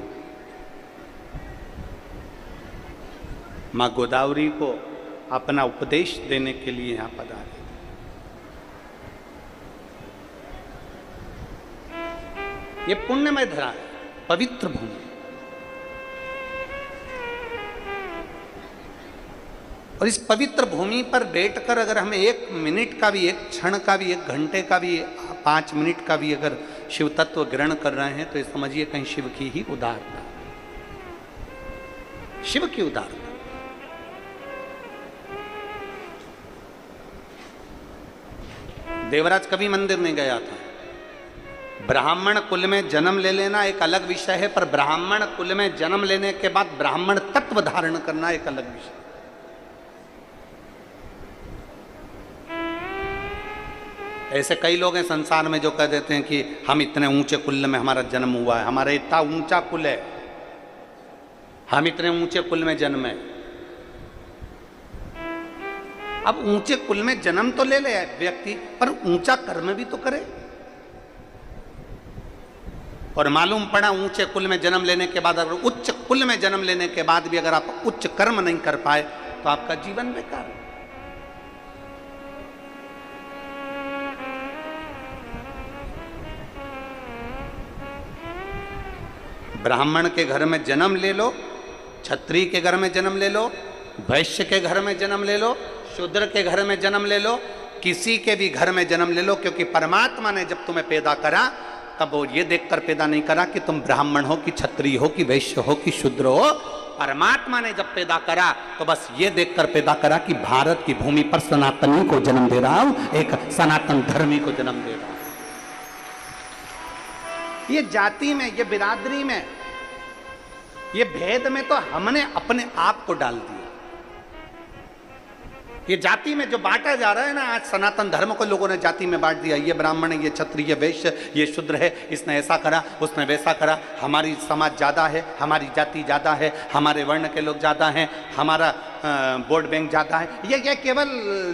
माँ गोदावरी को अपना उपदेश देने के लिए यहाँ पधारे। ये पुण्यमय धरा है, पवित्र भूमि। और इस पवित्र भूमि पर बैठकर अगर हमें एक मिनट का भी, एक क्षण का भी, एक घंटे का भी, 5 मिनट का भी अगर शिव तत्व ग्रहण कर रहे हैं तो ये समझिए कहीं शिव की ही उदारता, शिव की उदारता। देवराज कभी मंदिर नहीं गया था। ब्राह्मण कुल में जन्म ले लेना एक अलग विषय है, पर ब्राह्मण कुल में जन्म लेने के बाद ब्राह्मण तत्व धारण करना एक अलग विषय। ऐसे कई लोग हैं संसार में जो कह देते हैं कि हम इतने ऊंचे कुल में हमारा जन्म हुआ है, हमारा इतना ऊंचा कुल है, हम इतने ऊंचे कुल में जन्मे। अब ऊंचे कुल में जन्म तो ले ले व्यक्ति, पर ऊंचा कर्म भी तो करे। और मालूम पड़ा ऊंचे कुल में जन्म लेने के बाद, अगर उच्च कुल में जन्म लेने के बाद भी अगर आप उच्च कर्म नहीं कर पाए तो आपका जीवन बेकार है। ब्राह्मण के घर में जन्म ले लो, क्षत्रिय के घर में जन्म ले लो, वैश्य के घर में जन्म ले लो, शूद्र के घर में जन्म ले लो, किसी के भी घर में जन्म ले लो, क्योंकि परमात्मा ने जब तुम्हें पैदा करा तब वो ये देखकर पैदा नहीं करा कि तुम ब्राह्मण हो कि क्षत्रिय हो कि वैश्य हो कि शूद्र हो। परमात्मा ने जब पैदा करा तो बस ये देखकर पैदा करा कि भारत की भूमि पर सनातनी को जन्म दे रहा हूं, एक सनातन धर्मी को जन्म दे रहा हूं। ये जाति में, ये बिरादरी में, ये भेद में तो हमने अपने आप को डाल दिया। ये जाति में जो बांटा जा रहा है ना, आज सनातन धर्म को लोगों ने जाति में बांट दिया, ये ब्राह्मण है, ये क्षत्रिय, ये वैश्य, ये शूद्र है, इसने ऐसा करा, उसने वैसा करा, हमारी समाज ज़्यादा है, हमारी जाति ज़्यादा है, हमारे वर्ण के लोग ज़्यादा हैं, हमारा वोट बैंक ज़्यादा है। ये केवल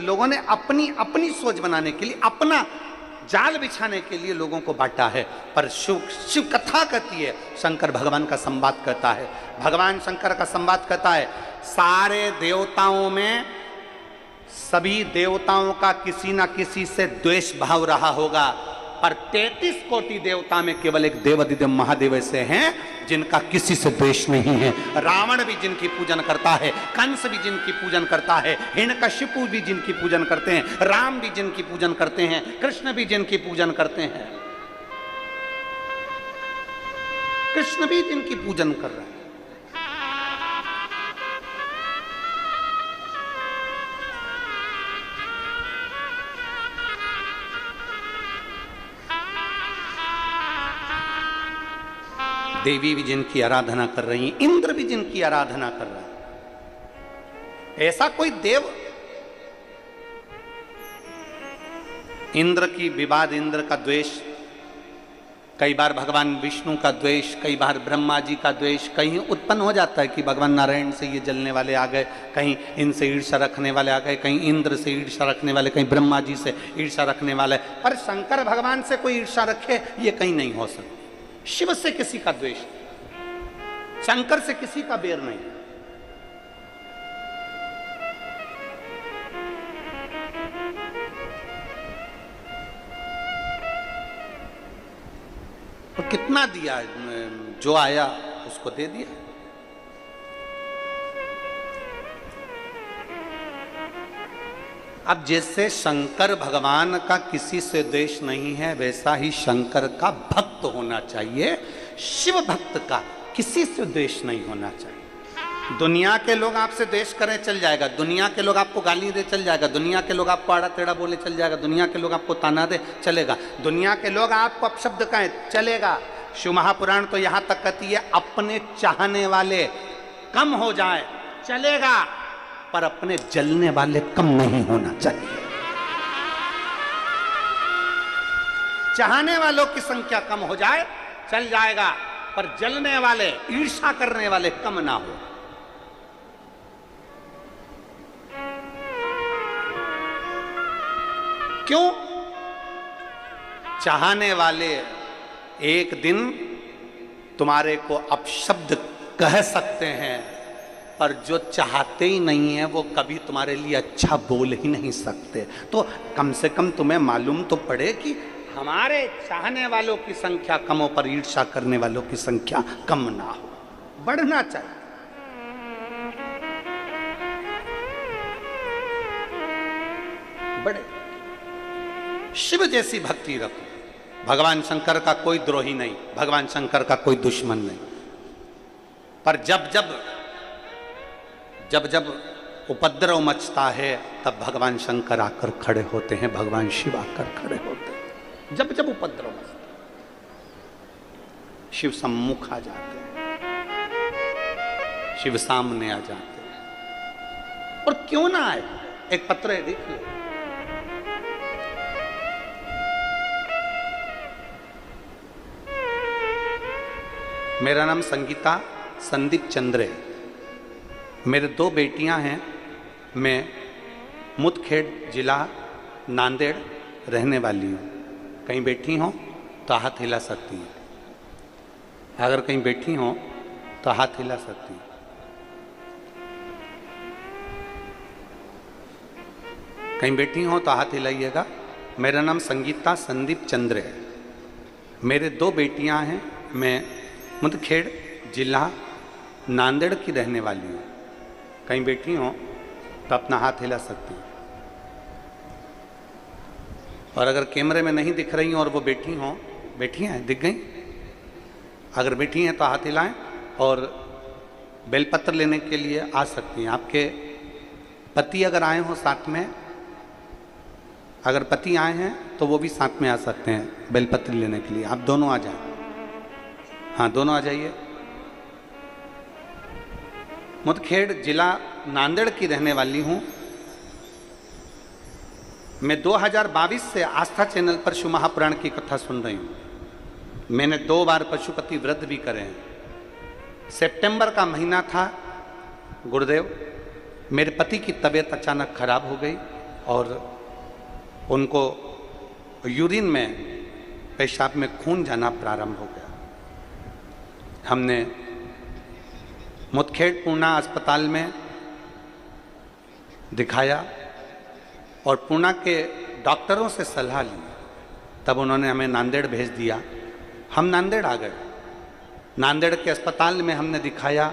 लोगों ने अपनी अपनी सोच बनाने के लिए, अपना जाल बिछाने के लिए लोगों को बांटा है। पर शिव कथा कहती है, शंकर भगवान का संवाद कहता है, भगवान शंकर का संवाद कहता है, सारे देवताओं में सभी देवताओं का किसी ना किसी से द्वेष भाव रहा होगा, पर 33 कोटि देवता में केवल एक देवाधिदेव महादेव ऐसे हैं जिनका किसी से द्वेष नहीं है। रावण भी जिनकी पूजन करता है, कंस भी जिनकी पूजन करता है, हिरण्यकशिपु भी जिनकी पूजन करते हैं, राम भी जिनकी पूजन करते हैं, कृष्ण भी जिनकी पूजन करते हैं, कृष्ण भी जिनकी पूजन कर रहे हैं। देवी भी जिनकी आराधना कर रही हैं, इंद्र भी जिनकी आराधना कर रहे हैं। ऐसा कोई देव, इंद्र की विवाद, इंद्र का द्वेष, कई बार भगवान विष्णु का द्वेष, कई बार ब्रह्मा जी का द्वेष, कहीं उत्पन्न हो जाता है कि भगवान नारायण से ये जलने वाले आ गए, कहीं इनसे ईर्ष्या रखने वाले आ गए, कहीं इंद्र से ईर्ष्या रखने वाले, कहीं ब्रह्मा जी से ईर्ष्या रखने वाले। पर शंकर भगवान से कोई ईर्ष्या रखे ये कहीं नहीं हो सकता। शिव से किसी का द्वेष, शंकर से किसी का बैर नहीं। और कितना दिया, जो आया उसको दे दिया। अब जैसे शंकर भगवान का किसी से द्वेष नहीं है, वैसा ही शंकर का भक्त होना चाहिए, शिव भक्त का किसी से द्वेष नहीं होना चाहिए। दुनिया के लोग आपसे द्वेष करें चल जाएगा, दुनिया के लोग आपको गाली दे चल जाएगा, दुनिया के लोग आपको आड़ा टेढ़ा बोले चल जाएगा, दुनिया के लोग आपको ताना दे चलेगा, दुनिया के लोग आपको अपशब्द कहें चलेगा। शिव महापुराण तो यहां तक कहती है, अपने चाहने वाले कम हो जाए चलेगा, पर अपने जलने वाले कम नहीं होना चाहिए। चाहने वालों की संख्या कम हो जाए चल जाएगा, पर जलने वाले, ईर्ष्या करने वाले कम ना हो। क्यों? चाहने वाले एक दिन तुम्हारे को अपशब्द कह सकते हैं, पर जो चाहते ही नहीं है वो कभी तुम्हारे लिए अच्छा बोल ही नहीं सकते। तो कम से कम तुम्हें मालूम तो पड़े कि हमारे चाहने वालों की संख्या कम हो, पर ईर्ष्या करने वालों की संख्या कम ना हो, बढ़ना चाहिए। बड़े शिव जैसी भक्ति रखो। भगवान शंकर का कोई द्रोही नहीं, भगवान शंकर का कोई दुश्मन नहीं, पर जब जब उपद्रव मचता है तब भगवान शंकर आकर खड़े होते हैं, भगवान शिव आकर खड़े होते हैं। जब जब उपद्रव मचता शिव सम्मुख आ जाते हैं, शिव सामने आ जाते हैं। और क्यों ना आए, एक पत्र है देखिए, मेरा नाम संगीता संदीप चंद्र है, मेरे 2 बेटियां हैं, मैं मुदखेड़ जिला नांदेड़ रहने वाली हूँ। कहीं बैठी हो तो हाथ हिला सकती हैं, अगर कहीं बैठी हो तो हाथ हिला सकती हैं। कहीं बैठी हो तो हाथ हिलाइएगा। मेरा नाम संगीता संदीप चंद्र है, मेरे 2 बेटियां हैं, मैं मुदखेड़ जिला नांदेड़ की रहने वाली हूँ। कहीं बैठी हो तो अपना हाथ हिला सकती हैं। और अगर कैमरे में नहीं दिख रही हो और वो बैठी हो, बैठी हैं, दिख गई, अगर बैठी हैं तो हाथ हिलाएं। और बेलपत्र लेने के लिए आ सकती हैं। आपके पति अगर आए हो साथ में, अगर पति आए हैं तो वो भी साथ में आ सकते हैं बेलपत्र लेने के लिए। आप दोनों आ जाएं। हाँ, दोनों आ जाइए। मुदखेड़ जिला नांदेड़ की रहने वाली हूँ। मैं 2022 से आस्था चैनल पर शिव महापुराण की कथा सुन रही हूँ। मैंने 2 बार पशुपति व्रत भी करे हैं। सितंबर का महीना था, गुरुदेव मेरे पति की तबीयत अचानक खराब हो गई और उनको यूरिन में, पेशाब में खून जाना प्रारंभ हो गया। हमने मुदखेड़ पूना अस्पताल में दिखाया और पूना के डॉक्टरों से सलाह ली, तब उन्होंने हमें नांदेड़ भेज दिया। हम नांदेड़ आ गए। नांदेड़ के अस्पताल में हमने दिखाया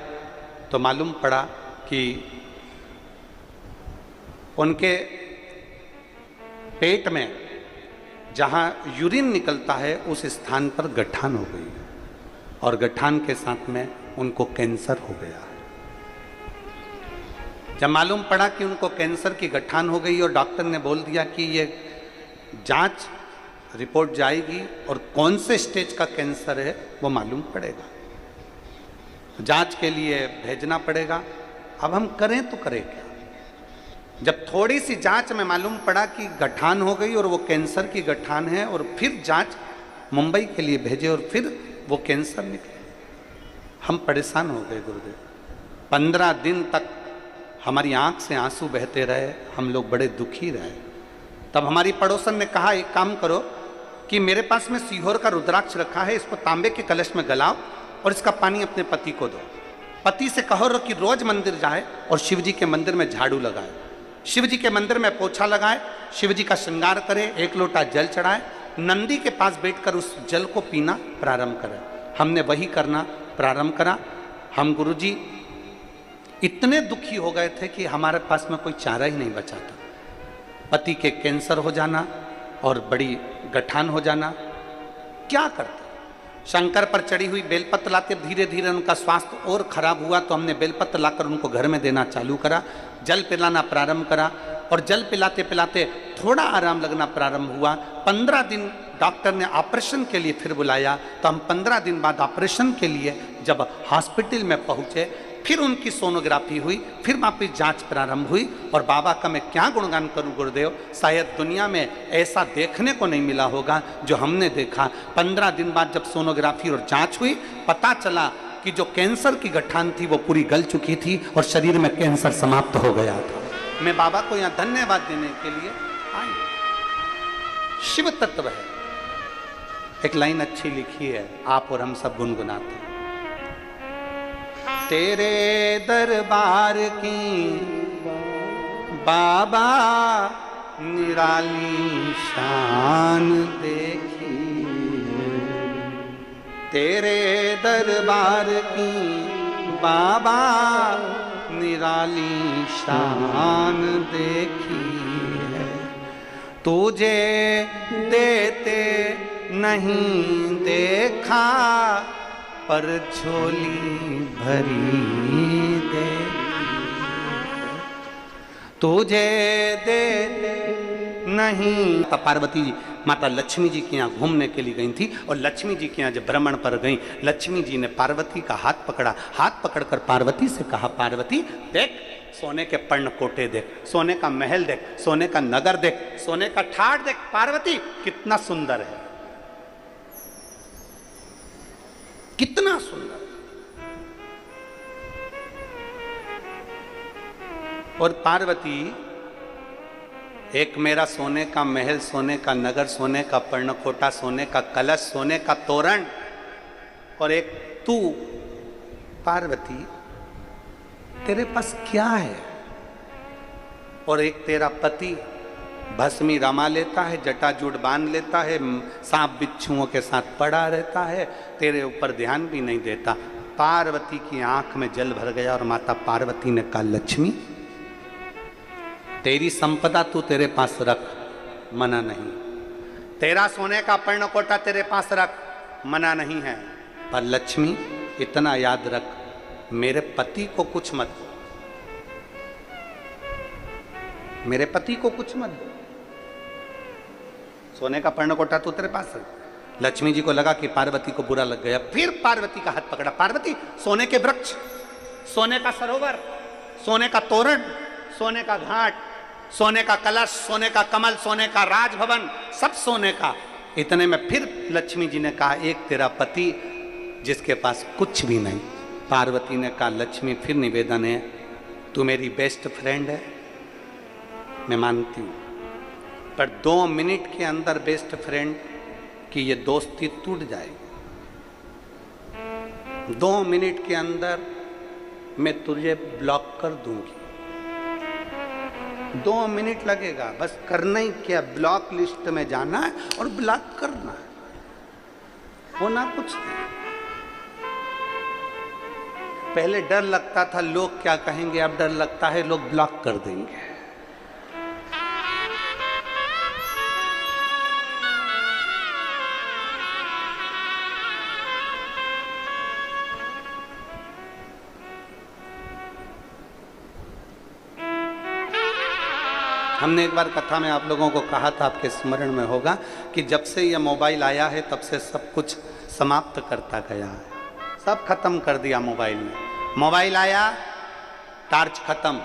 तो मालूम पड़ा कि उनके पेट में जहां यूरिन निकलता है उस स्थान पर गठान हो गई और गठान के साथ में उनको कैंसर हो गया। जब मालूम पड़ा कि उनको कैंसर की गठान हो गई और डॉक्टर ने बोल दिया कि ये जांच रिपोर्ट जाएगी और कौन से स्टेज का कैंसर है वो मालूम पड़ेगा, जांच के लिए भेजना पड़ेगा। अब हम करें तो करें क्या? जब थोड़ी सी जांच में मालूम पड़ा कि गठान हो गई और वो कैंसर की गठान है और फिर जांच मुंबई के लिए भेजे और फिर वो कैंसर निकले, हम परेशान हो गए गुरुदेव। 15 दिन तक हमारी आंख से आंसू बहते रहे, हम लोग बड़े दुखी रहे। तब हमारी पड़ोसन ने कहा एक काम करो कि मेरे पास में सीहोर का रुद्राक्ष रखा है, इसको तांबे के कलश में गलाओ और इसका पानी अपने पति को दो। पति से कहो कि रोज मंदिर जाए और शिव जी के मंदिर में झाड़ू लगाए, शिव जी के मंदिर में पोछा लगाए, शिव जी का श्रृंगार करे, 1 लोटा जल चढ़ाए, नंदी के पास बैठकर उस जल को पीना प्रारंभ करें। हमने वही करना प्रारंभ करा। हम गुरुजी इतने दुखी हो गए थे कि हमारे पास में कोई चारा ही नहीं बचा था। पति के कैंसर हो जाना और बड़ी गठान हो जाना, क्या करते? शंकर पर चढ़ी हुई बेलपत्र लाते, धीरे धीरे उनका स्वास्थ्य और खराब हुआ तो हमने बेलपत्र लाकर उनको घर में देना चालू करा, जल पिलाना प्रारंभ करा और जल पिलाते पिलाते थोड़ा आराम लगना प्रारंभ हुआ। 15 दिन डॉक्टर ने ऑपरेशन के लिए फिर बुलाया, तो हम 15 दिन बाद ऑपरेशन के लिए जब हॉस्पिटल में पहुंचे, फिर उनकी सोनोग्राफी हुई, फिर वापिस जांच प्रारंभ हुई। और बाबा का मैं क्या गुणगान करूं गुरुदेव, शायद दुनिया में ऐसा देखने को नहीं मिला होगा जो हमने देखा। 15 दिन बाद जब सोनोग्राफी और जांच हुई, पता चला कि जो कैंसर की गठान थी वो पूरी गल चुकी थी और शरीर में कैंसर समाप्त हो गया था। मैं बाबा को यहाँ धन्यवाद देने के लिए आई। शिव तत्व है। एक लाइन अच्छी लिखी है, आप और हम सब गुनगुनाते हैं। तेरे दरबार की बाबा निराली शान देखी, तेरे दरबार की बाबा निराली शान देखी है। तुझे देते नहीं देखा पर झोली भरी दे, तुझे देते नहीं। पार्वती जी माता लक्ष्मी जी के यहाँ घूमने के लिए गई थी और लक्ष्मी जी के यहाँ जब भ्रमण पर गई, लक्ष्मी जी ने पार्वती का हाथ पकड़ा, हाथ पकड़कर पार्वती से कहा, पार्वती देख सोने के पर्णकोटे देख, सोने का महल देख, सोने का नगर देख, सोने का ठाट देख, पार्वती कितना सुंदर है, कितना सुंदर। और पार्वती, एक मेरा सोने का महल, सोने का नगर, सोने का पर्णकोटा, सोने का कलश, सोने का तोरण, और एक तू पार्वती, तेरे पास क्या है? और एक तेरा पति भस्मी रमा लेता है, जटाजूट बांध लेता है, सांप बिच्छुओं के साथ पड़ा रहता है, तेरे ऊपर ध्यान भी नहीं देता। पार्वती की आंख में जल भर गया और माता पार्वती ने कहा, लक्ष्मी तेरी संपदा तू तेरे पास रख, मना नहीं, तेरा सोने का पर्णकोटा तेरे पास रख, मना नहीं है, पर लक्ष्मी इतना याद रख, मेरे पति को कुछ मत दो, मेरे पति को कुछ मत दो, सोने का पर्णकोटा तू तेरे पास रख। लक्ष्मी जी को लगा कि पार्वती को बुरा लग गया, फिर पार्वती का हाथ पकड़ा, पार्वती सोने के वृक्ष, सोने का सरोवर, सोने का तोरण, सोने का घाट, सोने का कलश, सोने का कमल, सोने का राजभवन, सब सोने का। इतने में फिर लक्ष्मी जी ने कहा, एक तेरा पति जिसके पास कुछ भी नहीं। पार्वती ने कहा, लक्ष्मी फिर निवेदन है, तू मेरी बेस्ट फ्रेंड है, मैं मानती हूँ, पर 2 मिनट के अंदर बेस्ट फ्रेंड की ये दोस्ती टूट जाएगी। 2 मिनट के अंदर मैं तुझे ब्लॉक कर दूंगी। 2 मिनट लगेगा, बस करना ही क्या, ब्लॉक लिस्ट में जाना है और ब्लॉक करना है, होना कुछ नहीं। पहले डर लगता था लोग क्या कहेंगे, अब डर लगता है लोग ब्लॉक कर देंगे। हमने एक बार कथा में आप लोगों को कहा था, आपके स्मरण में होगा, कि जब से यह मोबाइल आया है तब से सब कुछ समाप्त करता गया है, सब खत्म कर दिया मोबाइल में। मोबाइल आया, टॉर्च खत्म।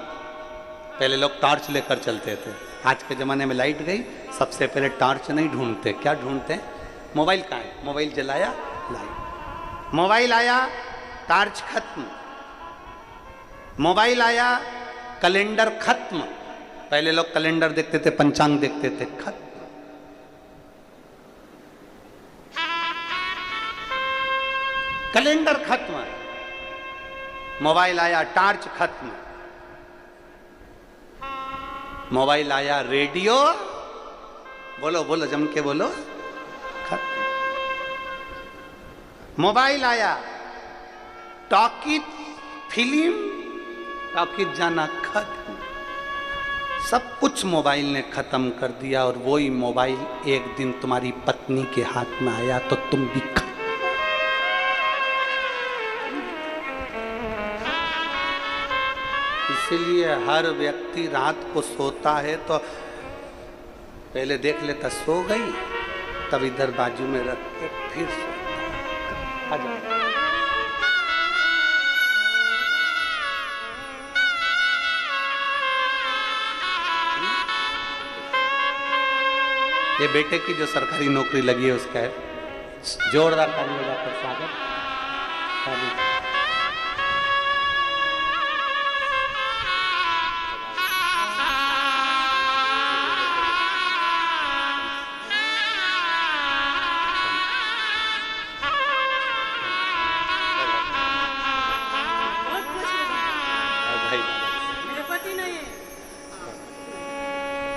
पहले लोग टॉर्च लेकर चलते थे, आज के ज़माने में लाइट गई, सबसे पहले टॉर्च नहीं ढूंढते, क्या ढूंढते? मोबाइल कहाँ है, मोबाइल जलाया, लाइट। मोबाइल आया, टॉर्च खत्म। मोबाइल आया, कैलेंडर खत्म। पहले लोग कैलेंडर देखते थे, पंचांग देखते थे, खत्म। कैलेंडर खत्म, मोबाइल आया, टॉर्च खत्म। मोबाइल आया, रेडियो, बोलो बोलो जम के बोलो, खत्म। मोबाइल आया, टॉकीज, फिल्म, टॉकीज जाना खत्म। सब कुछ मोबाइल ने खत्म कर दिया। और वही मोबाइल एक दिन तुम्हारी पत्नी के हाथ में आया तो तुम भी खत्म। इसीलिए हर व्यक्ति रात को सोता है तो पहले देख लेता सो गई, तब इधर बाजू में रख के फिर सोता। ये बेटे की जो सरकारी नौकरी लगी है उसका है, जोरदार ताली बजाकर स्वागत।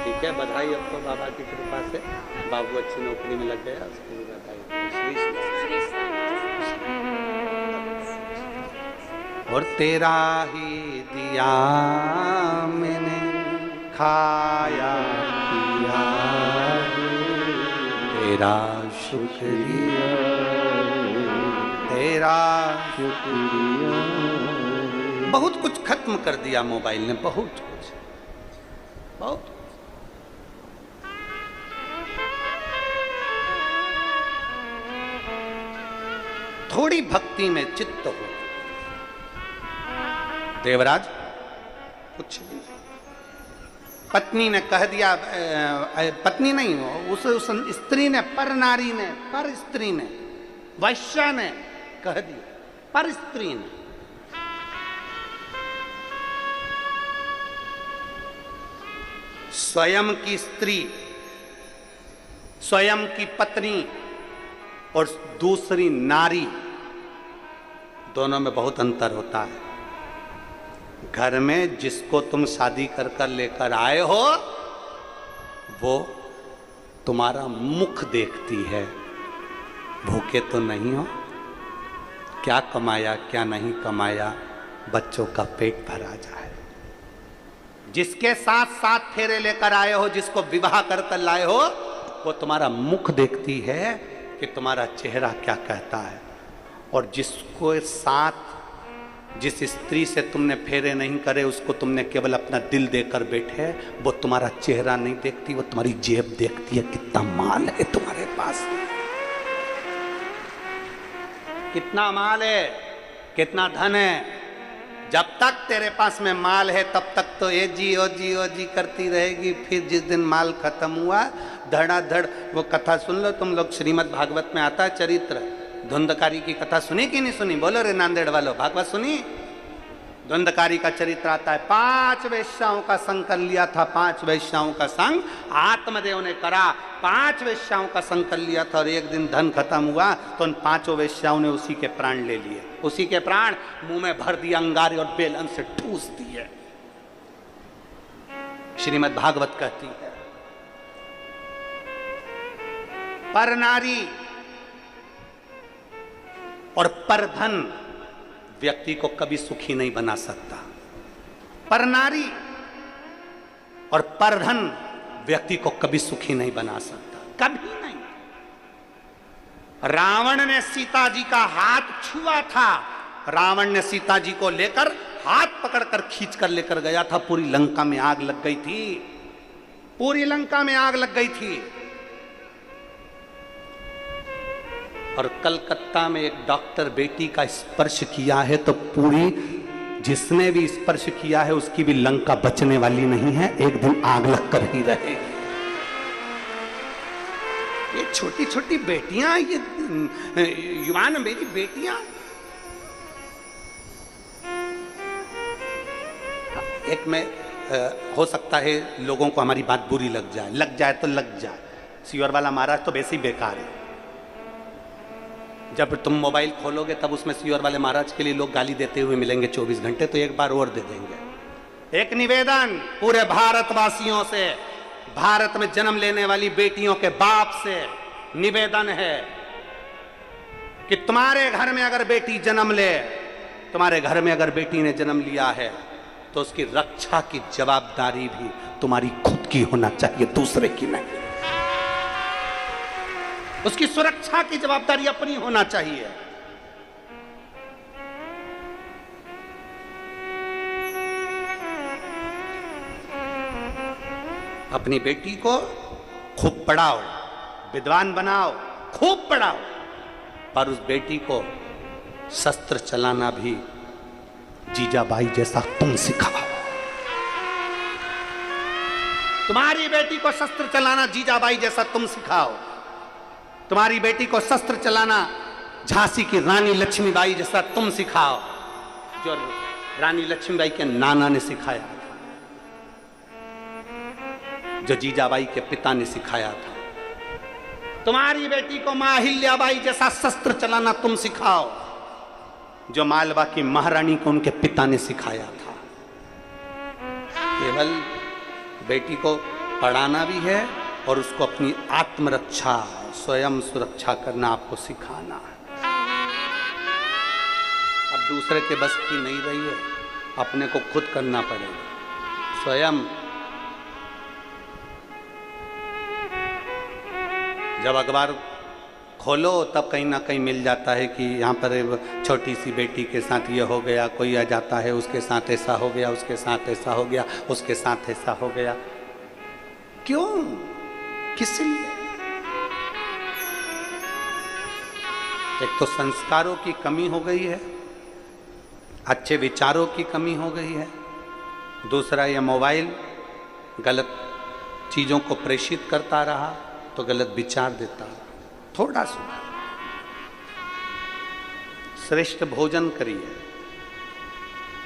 ठीक है, बधाई। अब तो बाबा की कृपा से बाबू अच्छी नौकरी में लग गया, उसके लिए बधाई। और तेरा ही दिया मैंने खाया पिया, तेरा शुक्रिया, तेरा शुक्रिया। बहुत कुछ खत्म कर दिया मोबाइल ने, बहुत कुछ, बहुत। थोड़ी भक्ति में चित्त हो। देवराज कुछ नहीं, पत्नी ने कह दिया, पत्नी नहीं, उस स्त्री ने, पर नारी ने, पर स्त्री ने, वैश्या ने कह दिया, पर स्त्री ने। स्वयं की स्त्री, स्वयं की पत्नी और दूसरी नारी, दोनों में बहुत अंतर होता है। घर में जिसको तुम शादी कर कर लेकर आए हो वो तुम्हारा मुख देखती है, भूखे तो नहीं हो, क्या कमाया क्या नहीं कमाया, बच्चों का पेट भरा जाए। जिसके साथ साथ फेरे लेकर आए हो, जिसको विवाह कर कर लाए हो, वो तुम्हारा मुख देखती है कि तुम्हारा चेहरा क्या कहता है। और जिसको साथ, जिस स्त्री से तुमने फेरे नहीं करे, उसको तुमने केवल अपना दिल देकर बैठे, वो तुम्हारा चेहरा नहीं देखती, वो तुम्हारी जेब देखती है, कितना माल है तुम्हारे पास, कितना माल है, कितना धन है। जब तक तेरे पास में माल है तब तक तो ए जी ओ जी ओ जी करती रहेगी। फिर जिस दिन माल खत्म हुआ, धड़ाधड़ वो कथा सुन लो तुम लोग, श्रीमद् भागवत में आता है चरित्र। धुंधकारी की कथा सुनी कि नहीं सुनी? बोलो रे नांदेड़ वालों, भागवत सुनी? धुंधकारी का चरित्र आता है। 5 वेश्याओं का संग कर लिया था, 5 वेश्याओं का संग आत्मदेव ने करा। 5 वेश्याओं का संग कर लिया था और एक दिन धन खत्म हुआ तो उन 5 वेश्याओं ने उसी के प्राण ले लिए। उसी के प्राण मुंह में भर दिया, अंगारे और बेलन से ठूस दिए। श्रीमद् भागवत कहती है पर नारी और पर धन व्यक्ति को कभी सुखी नहीं बना सकता। पर नारी और पर धन व्यक्ति को कभी सुखी नहीं बना सकता, कभी नहीं। रावण ने सीता जी का हाथ छुआ था। रावण ने सीता जी को लेकर हाथ पकड़कर खींचकर लेकर गया था। पूरी लंका में आग लग गई थी, पूरी लंका में आग लग गई थी। और कलकत्ता में एक डॉक्टर बेटी का स्पर्श किया है तो पूरी, जिसने भी स्पर्श किया है उसकी भी लंका बचने वाली नहीं है, एक दिन आग लगकर ही रहेगी। ये छोटी छोटी बेटियां, ये युवान मेरी बेटियां, एक में हो सकता है लोगों को हमारी बात बुरी लग जाए तो लग जाए। सीवर वाला महाराज तो वैसे ही बेकार है। जब तुम मोबाइल खोलोगे तब उसमें सीवर वाले महाराज के लिए लोग गाली देते हुए मिलेंगे 24 घंटे, तो एक बार और दे देंगे। एक निवेदन पूरे भारतवासियों से, भारत में जन्म लेने वाली बेटियों के बाप से निवेदन है कि तुम्हारे घर में अगर बेटी जन्म ले, तुम्हारे घर में अगर बेटी ने जन्म लिया है तो उसकी रक्षा की जवाबदारी भी तुम्हारी खुद की होना चाहिए, दूसरे की नहीं। उसकी सुरक्षा की जवाबदारी अपनी होना चाहिए। अपनी बेटी को खूब पढ़ाओ, विद्वान बनाओ, खूब पढ़ाओ, पर उस बेटी को शस्त्र चलाना भी जीजाबाई जैसा तुम सिखाओ। तुम्हारी बेटी को शस्त्र चलाना जीजाबाई जैसा तुम सिखाओ। तुम्हारी बेटी को शस्त्र चलाना झांसी की रानी लक्ष्मीबाई जैसा तुम सिखाओ, जो रानी लक्ष्मीबाई के नाना ने सिखाया था, जो जीजाबाई के पिता ने सिखाया था। तुम्हारी बेटी को मां अहिल्याबाई जैसा शस्त्र चलाना तुम सिखाओ, जो मालवा की महारानी को उनके पिता ने सिखाया था। केवल बेटी को पढ़ाना भी है और उसको अपनी आत्मरक्षा, स्वयं सुरक्षा करना आपको सिखाना है। अब दूसरे के बस की नहीं रही है, अपने को खुद करना पड़ेगा स्वयं। जब अखबार खोलो तब कहीं ना कहीं मिल जाता है कि यहाँ पर छोटी सी बेटी के साथ ये हो गया, कोई आ जाता है उसके साथ ऐसा हो गया, उसके साथ ऐसा हो गया, उसके साथ ऐसा हो गया। क्यों, किस लिए? एक तो संस्कारों की कमी हो गई है, अच्छे विचारों की कमी हो गई है। दूसरा, ये मोबाइल गलत चीज़ों को प्रेषित करता रहा तो गलत विचार देता रहा। थोड़ा सुना, श्रेष्ठ भोजन करिए,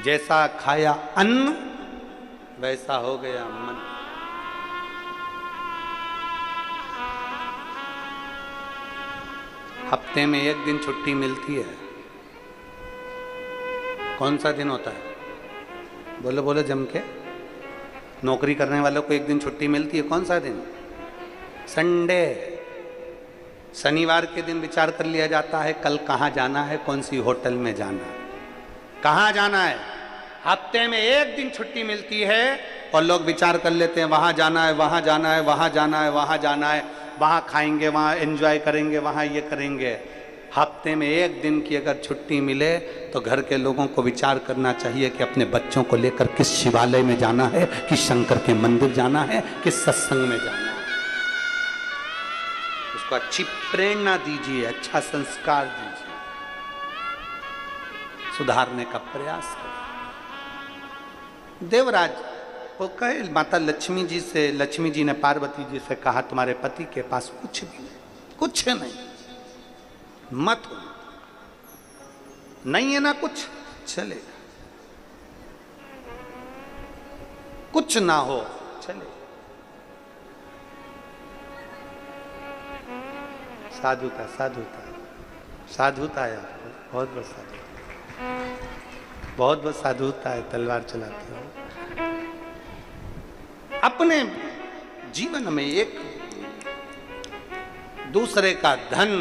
जैसा खाया अन्न वैसा हो गया मन। हफ्ते में 1 दिन छुट्टी मिलती है, कौन सा दिन होता है? बोलो बोलो जम के। नौकरी करने वालों को 1 दिन छुट्टी मिलती है, कौन सा दिन? संडे। शनिवार के दिन विचार कर लिया जाता है कल कहाँ जाना है, कौन सी होटल में जाना है, कहाँ जाना है। हफ्ते में 1 दिन छुट्टी मिलती है और लोग विचार कर लेते हैं वहाँ जाना है, वहाँ जाना है, वहाँ जाना है, वहाँ जाना है, वहाँ खाएंगे, वहाँ एंजॉय करेंगे, वहाँ ये करेंगे। हफ्ते में 1 दिन की अगर छुट्टी मिले तो घर के लोगों को विचार करना चाहिए कि अपने बच्चों को लेकर किस शिवालय में जाना है, किस शंकर के मंदिर जाना है, किस सत्संग में जाना है। उसको अच्छी प्रेरणा दीजिए, अच्छा संस्कार दीजिए, सुधारने का प्रयास करें। देवराज वो कहे माता लक्ष्मी जी से, लक्ष्मी जी ने पार्वती जी से कहा तुम्हारे पति के पास कुछ भी नहीं, कुछ नहीं, मत हो, नहीं है ना कुछ, चलेगा, कुछ ना हो चले। साधुता साधुता साधुता है आपको, बहुत बहुत साधुता, बहुत बहुत साधुता है, तलवार चलाते हो। अपने जीवन में एक दूसरे का धन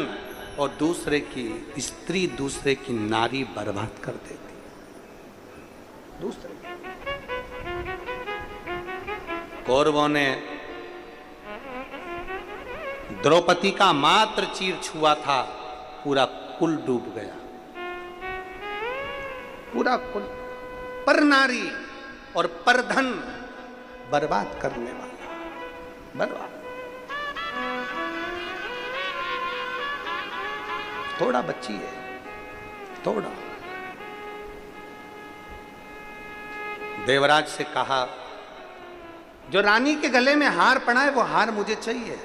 और दूसरे की स्त्री, दूसरे की नारी बर्बाद कर देती, दूसरे कौरवों ने द्रौपदी का मात्र चीर छुआ था, पूरा कुल डूब गया, पूरा कुल, पर नारी और पर धन बर्बाद करने वाला, बर्बाद। थोड़ा बच्ची है, थोड़ा। देवराज से कहा जो रानी के गले में हार पड़ा है वो हार मुझे चाहिए,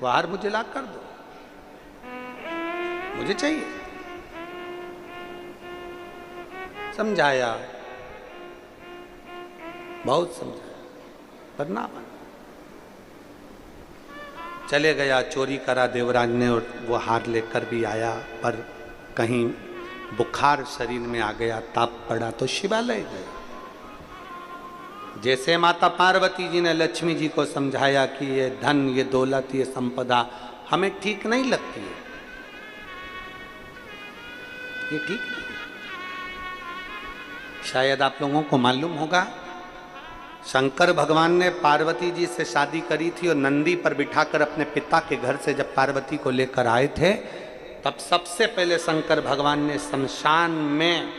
वो हार मुझे ला कर दो, मुझे चाहिए। समझाया, बहुत समझाया, पर ना बना। चले गया, चोरी करा देवराज ने और वो हार लेकर भी आया, पर कहीं बुखार शरीर में आ गया, ताप पड़ा तो शिवालय गया। जैसे माता पार्वती जी ने लक्ष्मी जी को समझाया कि ये धन, ये दौलत, ये संपदा हमें ठीक नहीं लगती है, ये ठीक नहीं। शायद आप लोगों को मालूम होगा, शंकर भगवान ने पार्वती जी से शादी करी थी और नंदी पर बिठाकर अपने पिता के घर से जब पार्वती को लेकर आए थे, तब सबसे पहले शंकर भगवान ने शमशान में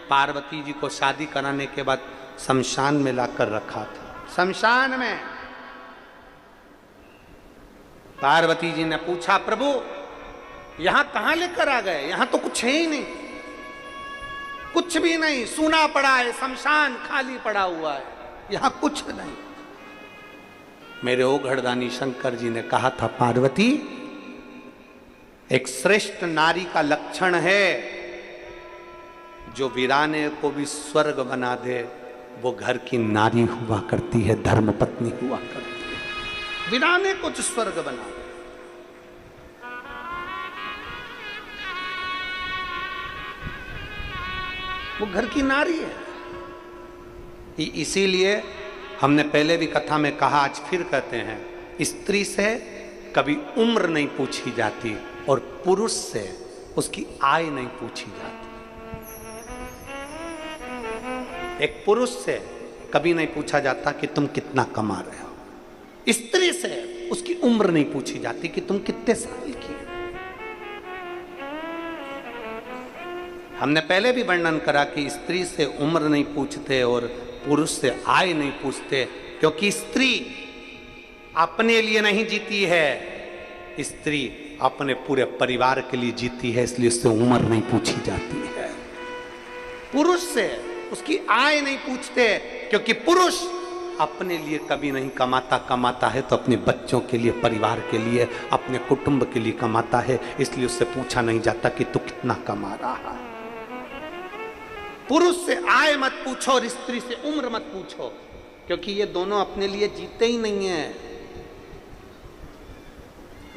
पार्वती जी को शादी कराने के बाद शमशान में लाकर रखा था। शमशान में पार्वती जी ने पूछा, प्रभु यहां कहां लेकर आ गए, यहां तो कुछ है ही नहीं, कुछ भी नहीं, सूना पड़ा है, शमशान खाली पड़ा हुआ है, यहां कुछ नहीं। मेरे ओघड़दानी शंकर जी ने कहा था, पार्वती एक श्रेष्ठ नारी का लक्षण है, जो वीराने को भी स्वर्ग बना दे, वो घर की नारी हुआ करती है, धर्म पत्नी हुआ करती है। वीराने को जो स्वर्ग बना दे, वो घर की नारी है। इसीलिए हमने पहले भी कथा में कहा, आज फिर कहते हैं, स्त्री से कभी उम्र नहीं पूछी जाती और पुरुष से उसकी आय नहीं पूछी जाती। एक पुरुष से कभी नहीं पूछा जाता कि तुम कितना कमा रहे हो, स्त्री से उसकी उम्र नहीं पूछी जाती कि तुम कितने साल की। हमने पहले भी वर्णन करा कि स्त्री से उम्र नहीं पूछते और पुरुष से आय नहीं पूछते, क्योंकि स्त्री अपने लिए नहीं जीती है, स्त्री अपने पूरे परिवार के लिए जीती है, इसलिए उससे उम्र नहीं पूछी जाती है। पुरुष से उसकी आय नहीं पूछते, क्योंकि पुरुष अपने लिए कभी नहीं कमाता, कमाता है तो अपने बच्चों के लिए, परिवार के लिए, अपने कुटुंब के लिए कमाता है, इसलिए उससे पूछा नहीं जाता कि तू कितना कमा रहा है। पुरुष से आय मत पूछो और स्त्री से उम्र मत पूछो, क्योंकि ये दोनों अपने लिए जीते ही नहीं है।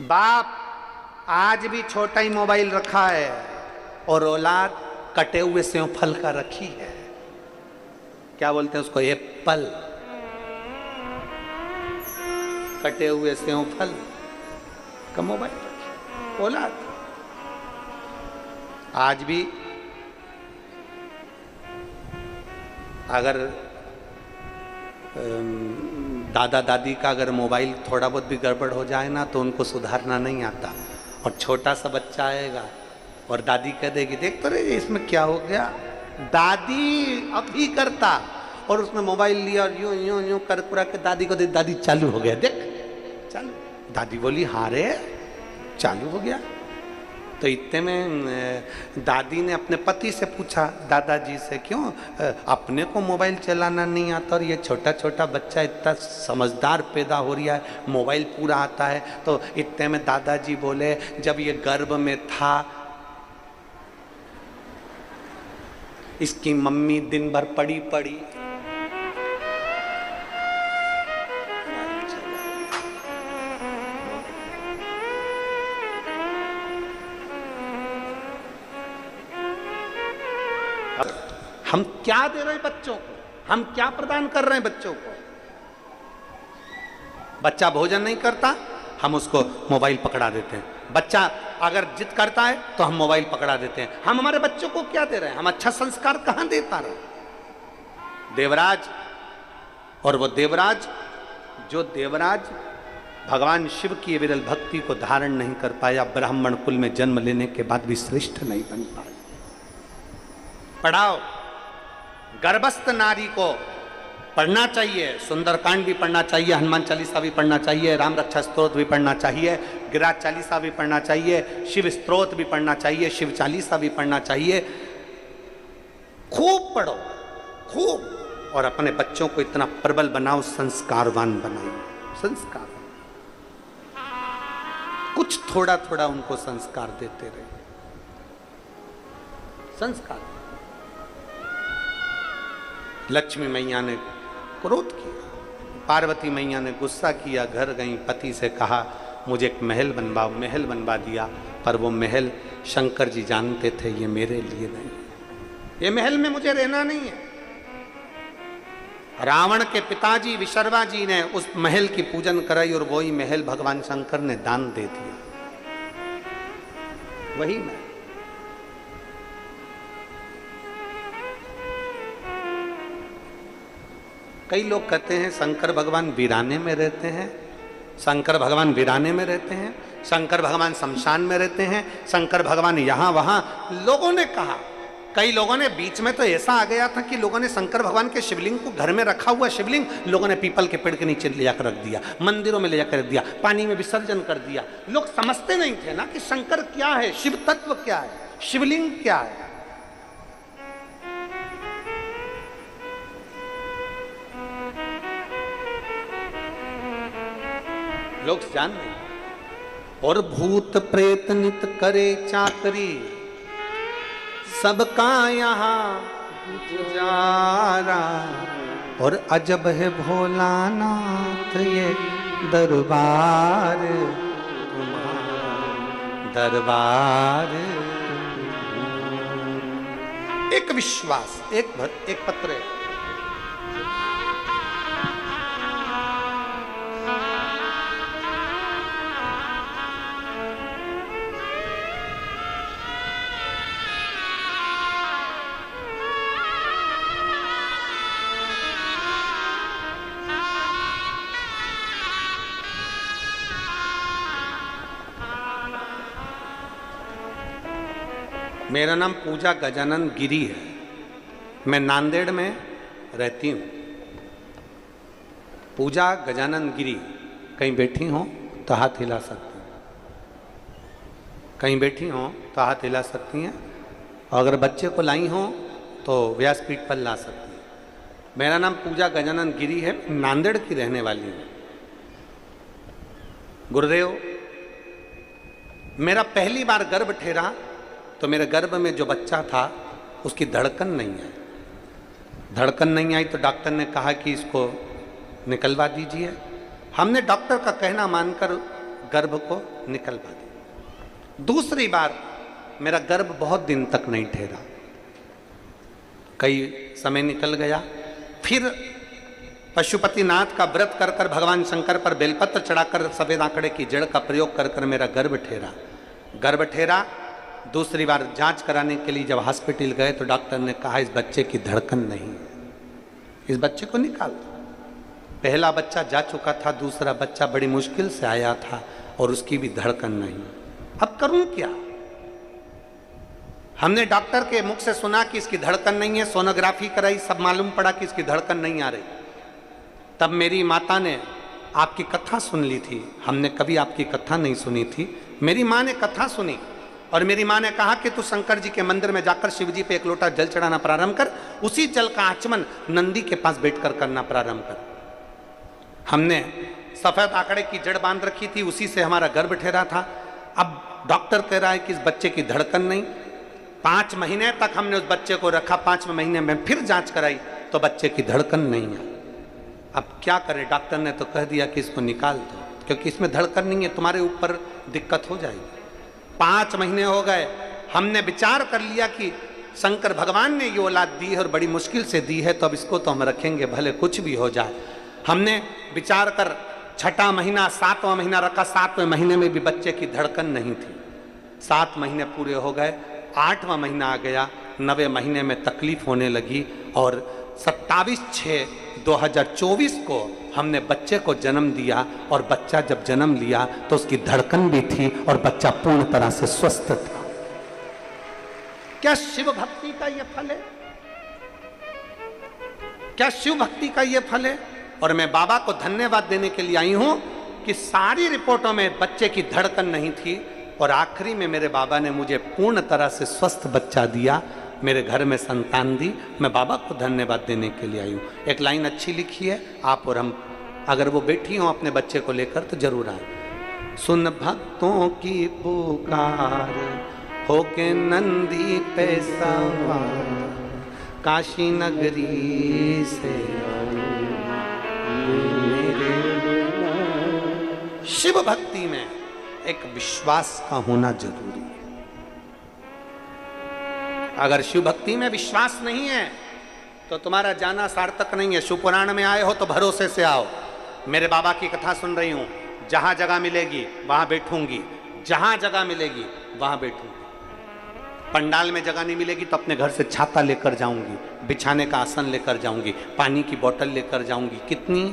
बाप आज भी छोटा ही मोबाइल रखा है और औलाद कटे हुए सेव फल का रखी है, क्या बोलते हैं उसको, एप्पल, कटे हुए सेव फल का मोबाइल रखी औलाद। आज भी अगर दादा दादी का अगर मोबाइल थोड़ा बहुत भी गड़बड़ हो जाए ना, तो उनको सुधारना नहीं आता, और छोटा सा बच्चा आएगा और दादी कह देगी, देख तो रहे इसमें क्या हो गया, दादी अभी करता, और उसने मोबाइल लिया और यूं यूं यूं कर कुरा के दादी को दे, दादी चालू हो गया, देख चालू, दादी बोली हाँ रे चालू हो गया। तो इतने में दादी ने अपने पति से पूछा, दादाजी से, क्यों अपने को मोबाइल चलाना नहीं आता और ये छोटा छोटा बच्चा इतना समझदार पैदा हो रहा है, मोबाइल पूरा आता है। तो इतने में दादाजी बोले, जब ये गर्भ में था इसकी मम्मी दिन भर पड़ी पड़ी हम क्या दे रहे हैं बच्चों को, हम क्या प्रदान कर रहे हैं बच्चों को। बच्चा भोजन नहीं करता, हम उसको मोबाइल पकड़ा देते हैं। बच्चा अगर जिद करता है तो हम मोबाइल पकड़ा देते हैं। हम हमारे बच्चों को क्या दे रहे हैं, हम अच्छा संस्कार कहां दे पा रहे हैं। देवराज, और वो देवराज जो देवराज भगवान शिव की विरल भक्ति को धारण नहीं कर पाया, ब्राह्मण कुल में जन्म लेने के बाद भी श्रेष्ठ नहीं बन पाया। पढ़ाओ, गर्भस्थ नारी को पढ़ना चाहिए, सुंदरकांड भी पढ़ना चाहिए, हनुमान चालीसा भी पढ़ना चाहिए, राम रक्षा स्तोत्र भी पढ़ना चाहिए, गिरिराज चालीसा भी पढ़ना चाहिए, शिव स्तोत्र भी पढ़ना चाहिए, शिव चालीसा भी पढ़ना चाहिए। खूब पढ़ो, खूब, और अपने बच्चों को इतना प्रबल बनाओ, संस्कारवान बनाओ। संस्कार कुछ थोड़ा थोड़ा उनको संस्कार देते रहे। संस्कार। लक्ष्मी मैया ने क्रोध किया, पार्वती मैया ने गुस्सा किया, घर गई, पति से कहा मुझे एक महल बनवाओ, महल बनवा दिया। पर वो महल शंकर जी जानते थे ये मेरे लिए नहीं, ये महल में मुझे रहना नहीं है। रावण के पिताजी विशर्वा जी ने उस महल की पूजन कराई और वही महल भगवान शंकर ने दान दे दिया, वही महल। कई लोग कहते हैं शंकर भगवान वीराने में रहते हैं, शंकर भगवान वीराने में रहते हैं, शंकर भगवान शमशान में रहते हैं, शंकर भगवान यहाँ वहाँ। लोगों ने कहा, कई लोगों ने, बीच में तो ऐसा आ गया था कि लोगों ने शंकर भगवान के शिवलिंग को, घर में रखा हुआ शिवलिंग लोगों ने पीपल के पेड़ के नीचे ले जाकर रख दिया, मंदिरों में ले जाकर रख दिया, पानी में विसर्जन कर दिया। लोग समझते नहीं थे ना कि शंकर क्या है, शिव तत्व क्या है, शिवलिंग क्या है। लोग जान नहीं। और भूत प्रेत नित करे चाकरी, सबका यहाँ गुजारा। और अजब है भोलानाथ ये दरबार तुम्हारा, दरबार। एक विश्वास, एक पत्र है। मेरा नाम पूजा गजानन गिरी है, मैं नांदेड़ में रहती हूँ। पूजा गजानन गिरी, कहीं बैठी हो तो हाथ हिला सकती हैं, कहीं बैठी हो तो हाथ हिला सकती हैं, और अगर बच्चे को लाई हो तो व्यासपीठ पर ला सकती हैं। मेरा नाम पूजा गजानन गिरी है, नांदेड़ की रहने वाली हूँ। गुरुदेव, मेरा पहली बार गर्भ ठहरा तो मेरे गर्भ में जो बच्चा था उसकी धड़कन नहीं आई। धड़कन नहीं आई तो डॉक्टर ने कहा कि इसको निकलवा दीजिए। हमने डॉक्टर का कहना मानकर गर्भ को निकलवा दिया। दूसरी बार मेरा गर्भ बहुत दिन तक नहीं ठहरा, कई समय निकल गया। फिर पशुपतिनाथ का व्रत कर कर भगवान शंकर पर बेलपत्र चढ़ाकर सफेद आंकड़े की जड़ का प्रयोग कर कर मेरा गर्भ ठहरा। गर्भ ठहरा, दूसरी बार जांच कराने के लिए जब हॉस्पिटल गए तो डॉक्टर ने कहा इस बच्चे की धड़कन नहीं, इस बच्चे को निकाल दो। पहला बच्चा जा चुका था, दूसरा बच्चा बड़ी मुश्किल से आया था और उसकी भी धड़कन नहीं। अब करूं क्या? हमने डॉक्टर के मुख से सुना कि इसकी धड़कन नहीं है, सोनोग्राफी कराई, सब मालूम पड़ा कि इसकी धड़कन नहीं आ रही। तब मेरी माता ने आपकी कथा सुन ली थी, हमने कभी आपकी कथा नहीं सुनी थी। मेरी माँ ने कथा सुनी और मेरी माँ ने कहा कि तू शंकर जी के मंदिर में जाकर शिव जी पे एक लोटा जल चढ़ाना प्रारंभ कर, उसी जल का आचमन नंदी के पास बैठकर करना प्रारंभ कर। हमने सफेद आंकड़े की जड़ बांध रखी थी, उसी से हमारा गर्भ ठहरा था। अब डॉक्टर कह रहा है कि इस बच्चे की धड़कन नहीं। 5 महीने तक हमने उस बच्चे को रखा, 5वें महीने में फिर जांच कराई तो बच्चे की धड़कन नहीं है। अब क्या करें, डॉक्टर ने तो कह दिया कि इसको निकाल दो, क्योंकि इसमें धड़कन नहीं है, तुम्हारे ऊपर दिक्कत हो जाएगी। 5 महीने हो गए, हमने विचार कर लिया कि शंकर भगवान ने ये औलाद दी है और बड़ी मुश्किल से दी है, तो अब इसको तो हम रखेंगे, भले कुछ भी हो जाए। हमने विचार कर 6वां महीना 7वां महीना रखा। 7वें महीने में भी बच्चे की धड़कन नहीं थी। 7 महीने पूरे हो गए, 8वां महीना आ गया, 9वें महीने में तकलीफ होने लगी और 27/6/2024 को हमने बच्चे को जन्म दिया। और बच्चा जब जन्म लिया तो उसकी धड़कन भी थी और बच्चा पूर्ण तरह से स्वस्थ था। क्या शिव भक्ति का यह फल है? क्या शिव भक्ति का यह फल है? और मैं बाबा को धन्यवाद देने के लिए आई हूं कि सारी रिपोर्टों में बच्चे की धड़कन नहीं थी और आखिरी में मेरे बाबा ने मुझे पूर्ण तरह से स्वस्थ बच्चा दिया, मेरे घर में संतान दी। मैं बाबा को धन्यवाद देने के लिए आई हूँ। एक लाइन अच्छी लिखी है, आप और हम अगर वो बैठी हों अपने बच्चे को लेकर तो जरूर आए। सुन भक्तों की पुकार होके नंदी पे सवार, काशी नगरी से शिव भक्ति में एक विश्वास का होना जरूरी है। अगर शिव भक्ति में विश्वास नहीं है तो तुम्हारा जाना सार्थक नहीं है। शिव पुराण में आए हो तो भरोसे से आओ। मेरे बाबा की कथा सुन रही हूं, जहां जगह मिलेगी वहां बैठूंगी, जहां जगह मिलेगी वहां बैठूंगी। पंडाल में जगह नहीं मिलेगी तो अपने घर से छाता लेकर जाऊंगी, बिछाने का आसन लेकर जाऊंगी, पानी की बोतल लेकर जाऊंगी। कितनी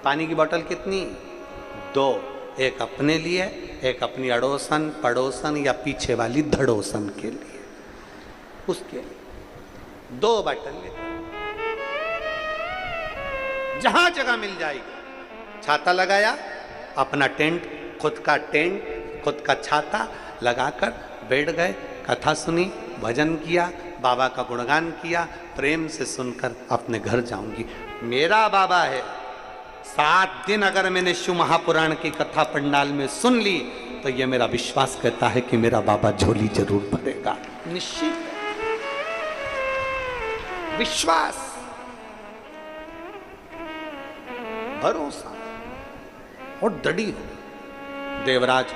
पानी की बोतल? कितनी? 2, एक अपने लिए, एक अपनी अड़ोसन पड़ोसन या पीछे वाली धड़ोसन के लिए, उसके लिए 2 बोतल ले। जहां जगह मिल जाएगी, छाता लगाया, अपना टेंट, खुद का टेंट, खुद का छाता लगाकर बैठ गए, कथा सुनी, भजन किया, बाबा का गुणगान किया, प्रेम से सुनकर अपने घर जाऊंगी। मेरा बाबा है। 7 दिन अगर मैंने शिव महापुराण की कथा पंडाल में सुन ली तो यह मेरा विश्वास कहता है कि मेरा बाबा झोली जरूर भरेगा। निश्चित विश्वास, भरोसा और दृढ़ हो। देवराज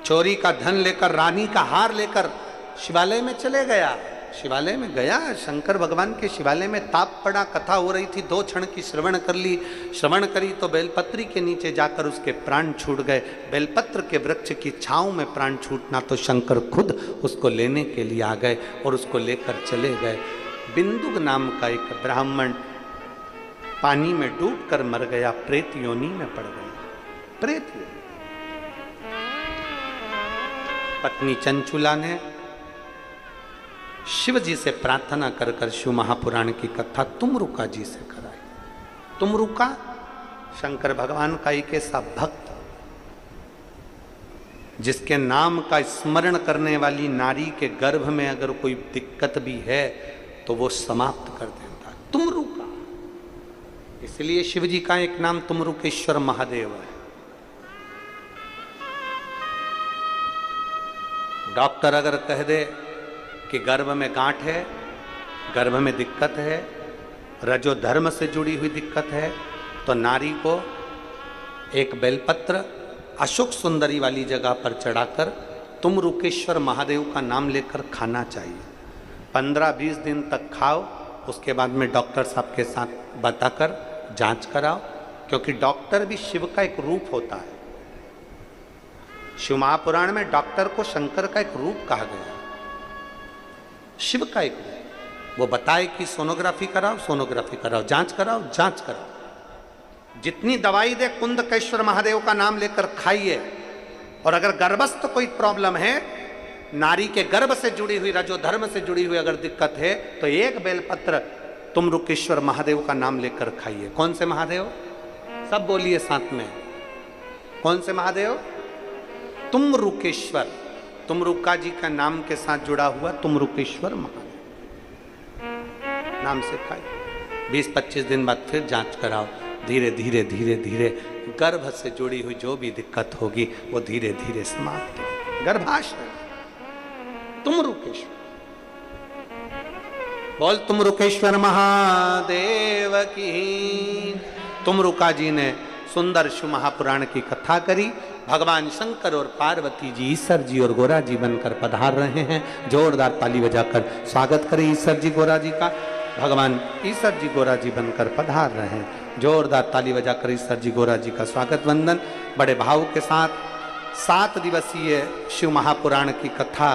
चोरी का धन लेकर, रानी का हार लेकर शिवालय में चले गया। शिवालय में गया, शंकर भगवान के शिवालय में ताप पड़ा, कथा हो रही थी, 2 क्षण की श्रवण कर ली। श्रवण करी तो बेलपत्री के नीचे जाकर उसके प्राण छूट गए। बेलपत्र के वृक्ष की छांव में प्राण छूटना तो शंकर खुद उसको लेने के लिए आ गए और उसको लेकर चले गए। बिंदुक नाम का एक ब्राह्मण पानी में डूबकर मर गया, प्रेत योनि में पड़ गया। प्रेत योनि। पत्नी चंचुला ने शिव जी से प्रार्थना कर कर शिव महापुराण की कथा तुमरुका जी से कराई। तुमरुका शंकर भगवान का एक ऐसा भक्त जिसके नाम का स्मरण करने वाली नारी के गर्भ में अगर कोई दिक्कत भी है तो वो समाप्त कर देता। तुमरुका, इसलिए शिव जी का एक नाम तुमरुकेश्वर महादेव है। डॉक्टर अगर कह दे कि गर्भ में गांठ है, गर्भ में दिक्कत है, रजो धर्म से जुड़ी हुई दिक्कत है, तो नारी को एक बेलपत्र अशोक सुंदरी वाली जगह पर चढ़ाकर तुमरुकेश्वर महादेव का नाम लेकर खाना चाहिए। 15-20 दिन तक खाओ, उसके बाद में डॉक्टर साहब के साथ बताकर जांच कराओ, क्योंकि डॉक्टर भी शिव का एक रूप होता है। शिव महापुराण में डॉक्टर को शंकर का एक रूप कहा गया, शिव का एक रूप। वो बताए कि सोनोग्राफी कराओ, सोनोग्राफी कराओ, जांच कराओ, जांच कराओ। जितनी दवाई दे कुंदकेश्वर महादेव का नाम लेकर खाइए। और अगर गर्भस्थ कोई प्रॉब्लम है, नारी के गर्भ से जुड़ी हुई, रजो धर्म से जुड़ी हुई अगर दिक्कत है, तो एक बेलपत्र तुमरुकेश्वर महादेव का नाम लेकर खाइए। कौन से महादेव? सब बोलिए साथ में। कौन से महादेव? तुमरुकेश्वर, तुमरुका जी का नाम के साथ जुड़ा हुआ तुमरुकेश्वर महादेव नाम से खाए। 20-25 दिन बाद फिर जांच कराओ, धीरे धीरे धीरे धीरे गर्भ से जुड़ी हुई जो भी दिक्कत होगी वो धीरे धीरे समाप्त हो। गर्भाशय तुमरुकेश्वर, बोल तुमरुकेश्वर महादेव की। तुमरुका जी ने सुंदर शिव महापुराण की कथा करी। भगवान शंकर और पार्वती जी ईश्वर जी और गोरा जी बनकर पधार रहे हैं। जोरदार ताली बजाकर स्वागत करें ईश्वर जी गोरा जी का। भगवान ईश्वर जी गोरा जी बनकर पधार रहे हैं। जोरदार ताली बजाकर ईश्वर जी गोरा जी का स्वागत वंदन बड़े भाव के साथ। 7 दिवसीय शिव महापुराण की कथा,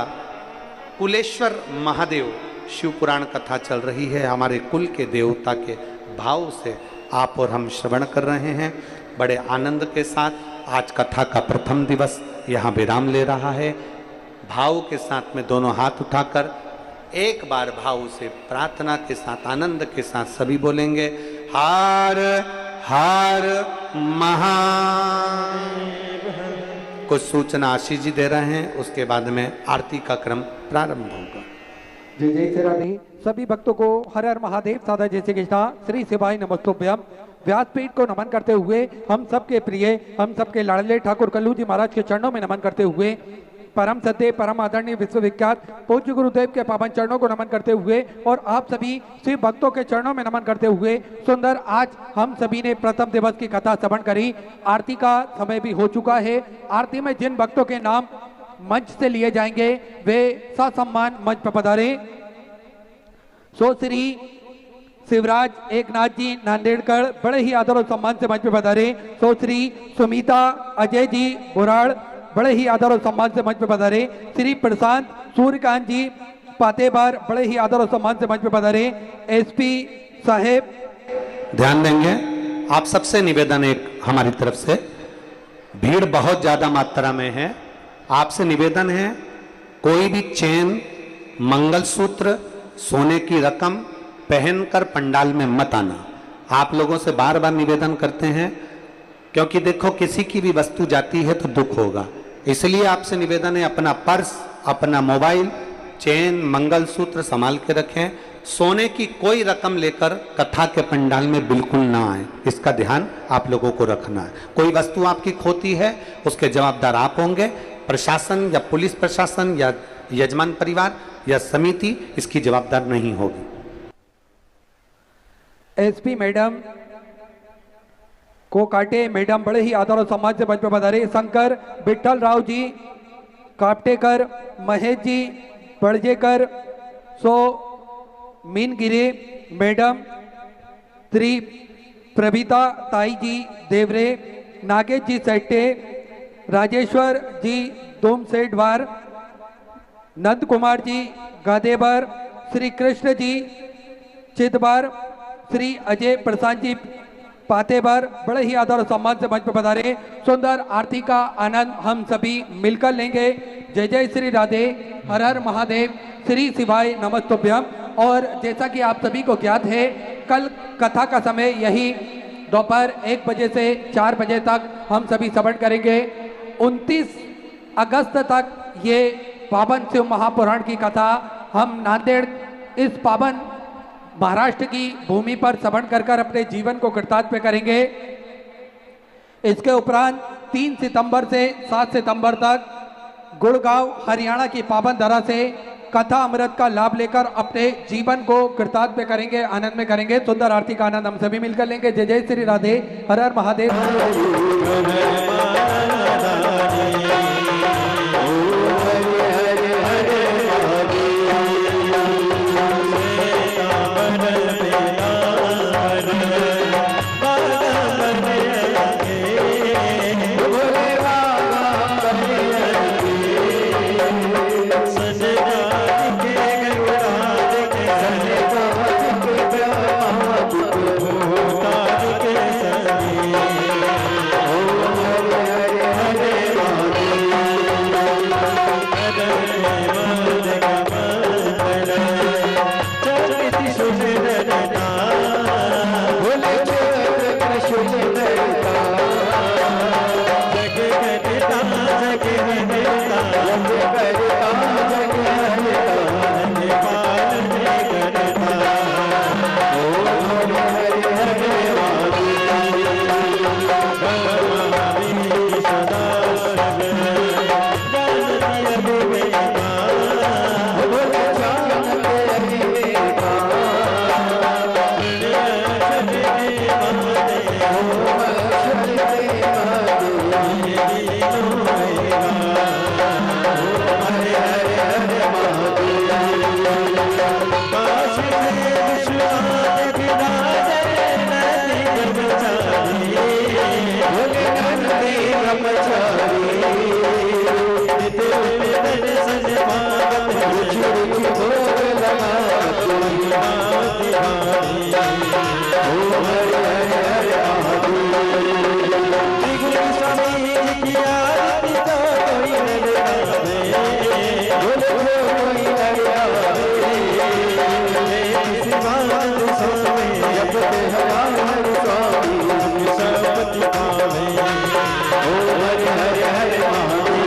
कुलेश्वर महादेव शिव पुराण कथा चल रही है। हमारे कुल के देवता के भाव से आप और हम श्रवण कर रहे हैं बड़े आनंद के साथ। आज कथा का प्रथम दिवस यहाँ विराम ले रहा है। भाव के साथ में दोनों हाथ उठाकर एक बार भाव से प्रार्थना के साथ आनंद के साथ सभी बोलेंगे हार हार महादेव। कुछ सूचना आशीष जी दे रहे हैं, उसके बाद में आरती का क्रम प्रारंभ होगा। जय जय श्री राधे। सभी भक्तों को हर हर महादेव सादा जय श्री कृष्णा श्री शिवाय नमस्तुभ्यम। व्यासपीठ को नमन करते हुए हम सबके प्रिय, हम सबके लाडले ठाकुर कल्लू जी महाराज के चरणों में नमन करते हुए, परम सत्य परम आदरणीय विश्वविख्यात पूज्य गुरुदेव के पावन चरणों को नमन करते हुए और आप सभी शिव भक्तों के चरणों में नमन करते हुए सुंदर आज हम सभी ने प्रथम दिवस की कथा श्रवण करी। आरती का समय भी हो चुका है। आरती में जिन भक्तों के नाम मंच से लिए जाएंगे वे ससम्मान मंच पर पधारे। सो श्री शिवराज एकनाथ जी नांदेड़कर बड़े ही आदर और सम्मान से मंच पे पधारे। सो श्री सुमिता अजय जी बुराड़ बड़े ही आदर और सम्मान से मंच पे पधारे। श्री प्रशांत सूर्यकांत जी पातेबार बड़े ही आदर और सम्मान से मंच पे पधारे। एसपी साहेब ध्यान देंगे। आप सबसे निवेदन एक हमारी तरफ से, भीड़ बहुत ज्यादा मात्रा में है, आपसे निवेदन है कोई भी चेन, मंगलसूत्र, सोने की रकम पहनकर पंडाल में मत आना। आप लोगों से बार बार निवेदन करते हैं, क्योंकि देखो किसी की भी वस्तु जाती है तो दुख होगा। इसलिए आपसे निवेदन है अपना पर्स, अपना मोबाइल, चेन, मंगलसूत्र संभाल के रखें। सोने की कोई रकम लेकर कथा के पंडाल में बिल्कुल ना आए, इसका ध्यान आप लोगों को रखना है। कोई वस्तु आपकी खोती है उसके जवाबदार आप होंगे। प्रशासन या पुलिस प्रशासन या यजमान परिवार या समिति इसकी जवाबदार नहीं होगी। एसपी मैडम को काटे मैडम बड़े ही आदर और सम्मान से मंच पर पधारे। शंकर विठल राव जी कापटेकर, महेश जी बड़जेकर, सो मीनगिरे मैडम, श्री प्रभिता ताई जी देवरे, नागेश जी सेट्टे, राजेश्वर जी दोम सेठवार, नंद कुमार जी गादेबर, श्री कृष्ण जी चितबार, श्री अजय प्रसाद जी पातेबार बड़े ही आदर और सम्मान से मंच पर पधारे। सुंदर आरती का आनंद हम सभी मिलकर लेंगे। जय जय श्री राधे, हर हर महादेव, श्री शिवाय नमस्तुभ्यम। और जैसा कि आप सभी को ज्ञात है, कल कथा का समय यही दोपहर 1 बजे से 4 बजे तक हम सभी श्रवण करेंगे। 29 अगस्त तक ये पावन शिव महापुराण की कथा हम नांदेड़ इस पावन महाराष्ट्र की भूमि पर श्रवण कर अपने जीवन को कृतार्थ करेंगे। इसके उपरांत 3 सितंबर से 7 सितंबर तक गुड़गांव हरियाणा की पावन धरा से कथा अमृत का लाभ लेकर अपने जीवन को कृतार्थ करेंगे, आनंद में करेंगे। सुंदर आरती का आनंद हम सभी मिलकर लेंगे। जय जय श्री राधे, हर हर महादेव। खानी ओ हरे हरे हरे महादेव श्री स्वामी की आरती तो कोई न गावे बोले कोई न गावे किसी बात स्वामी जपते हमारे स्वामी सबति पावे ओ हरे हरे हरे महादेव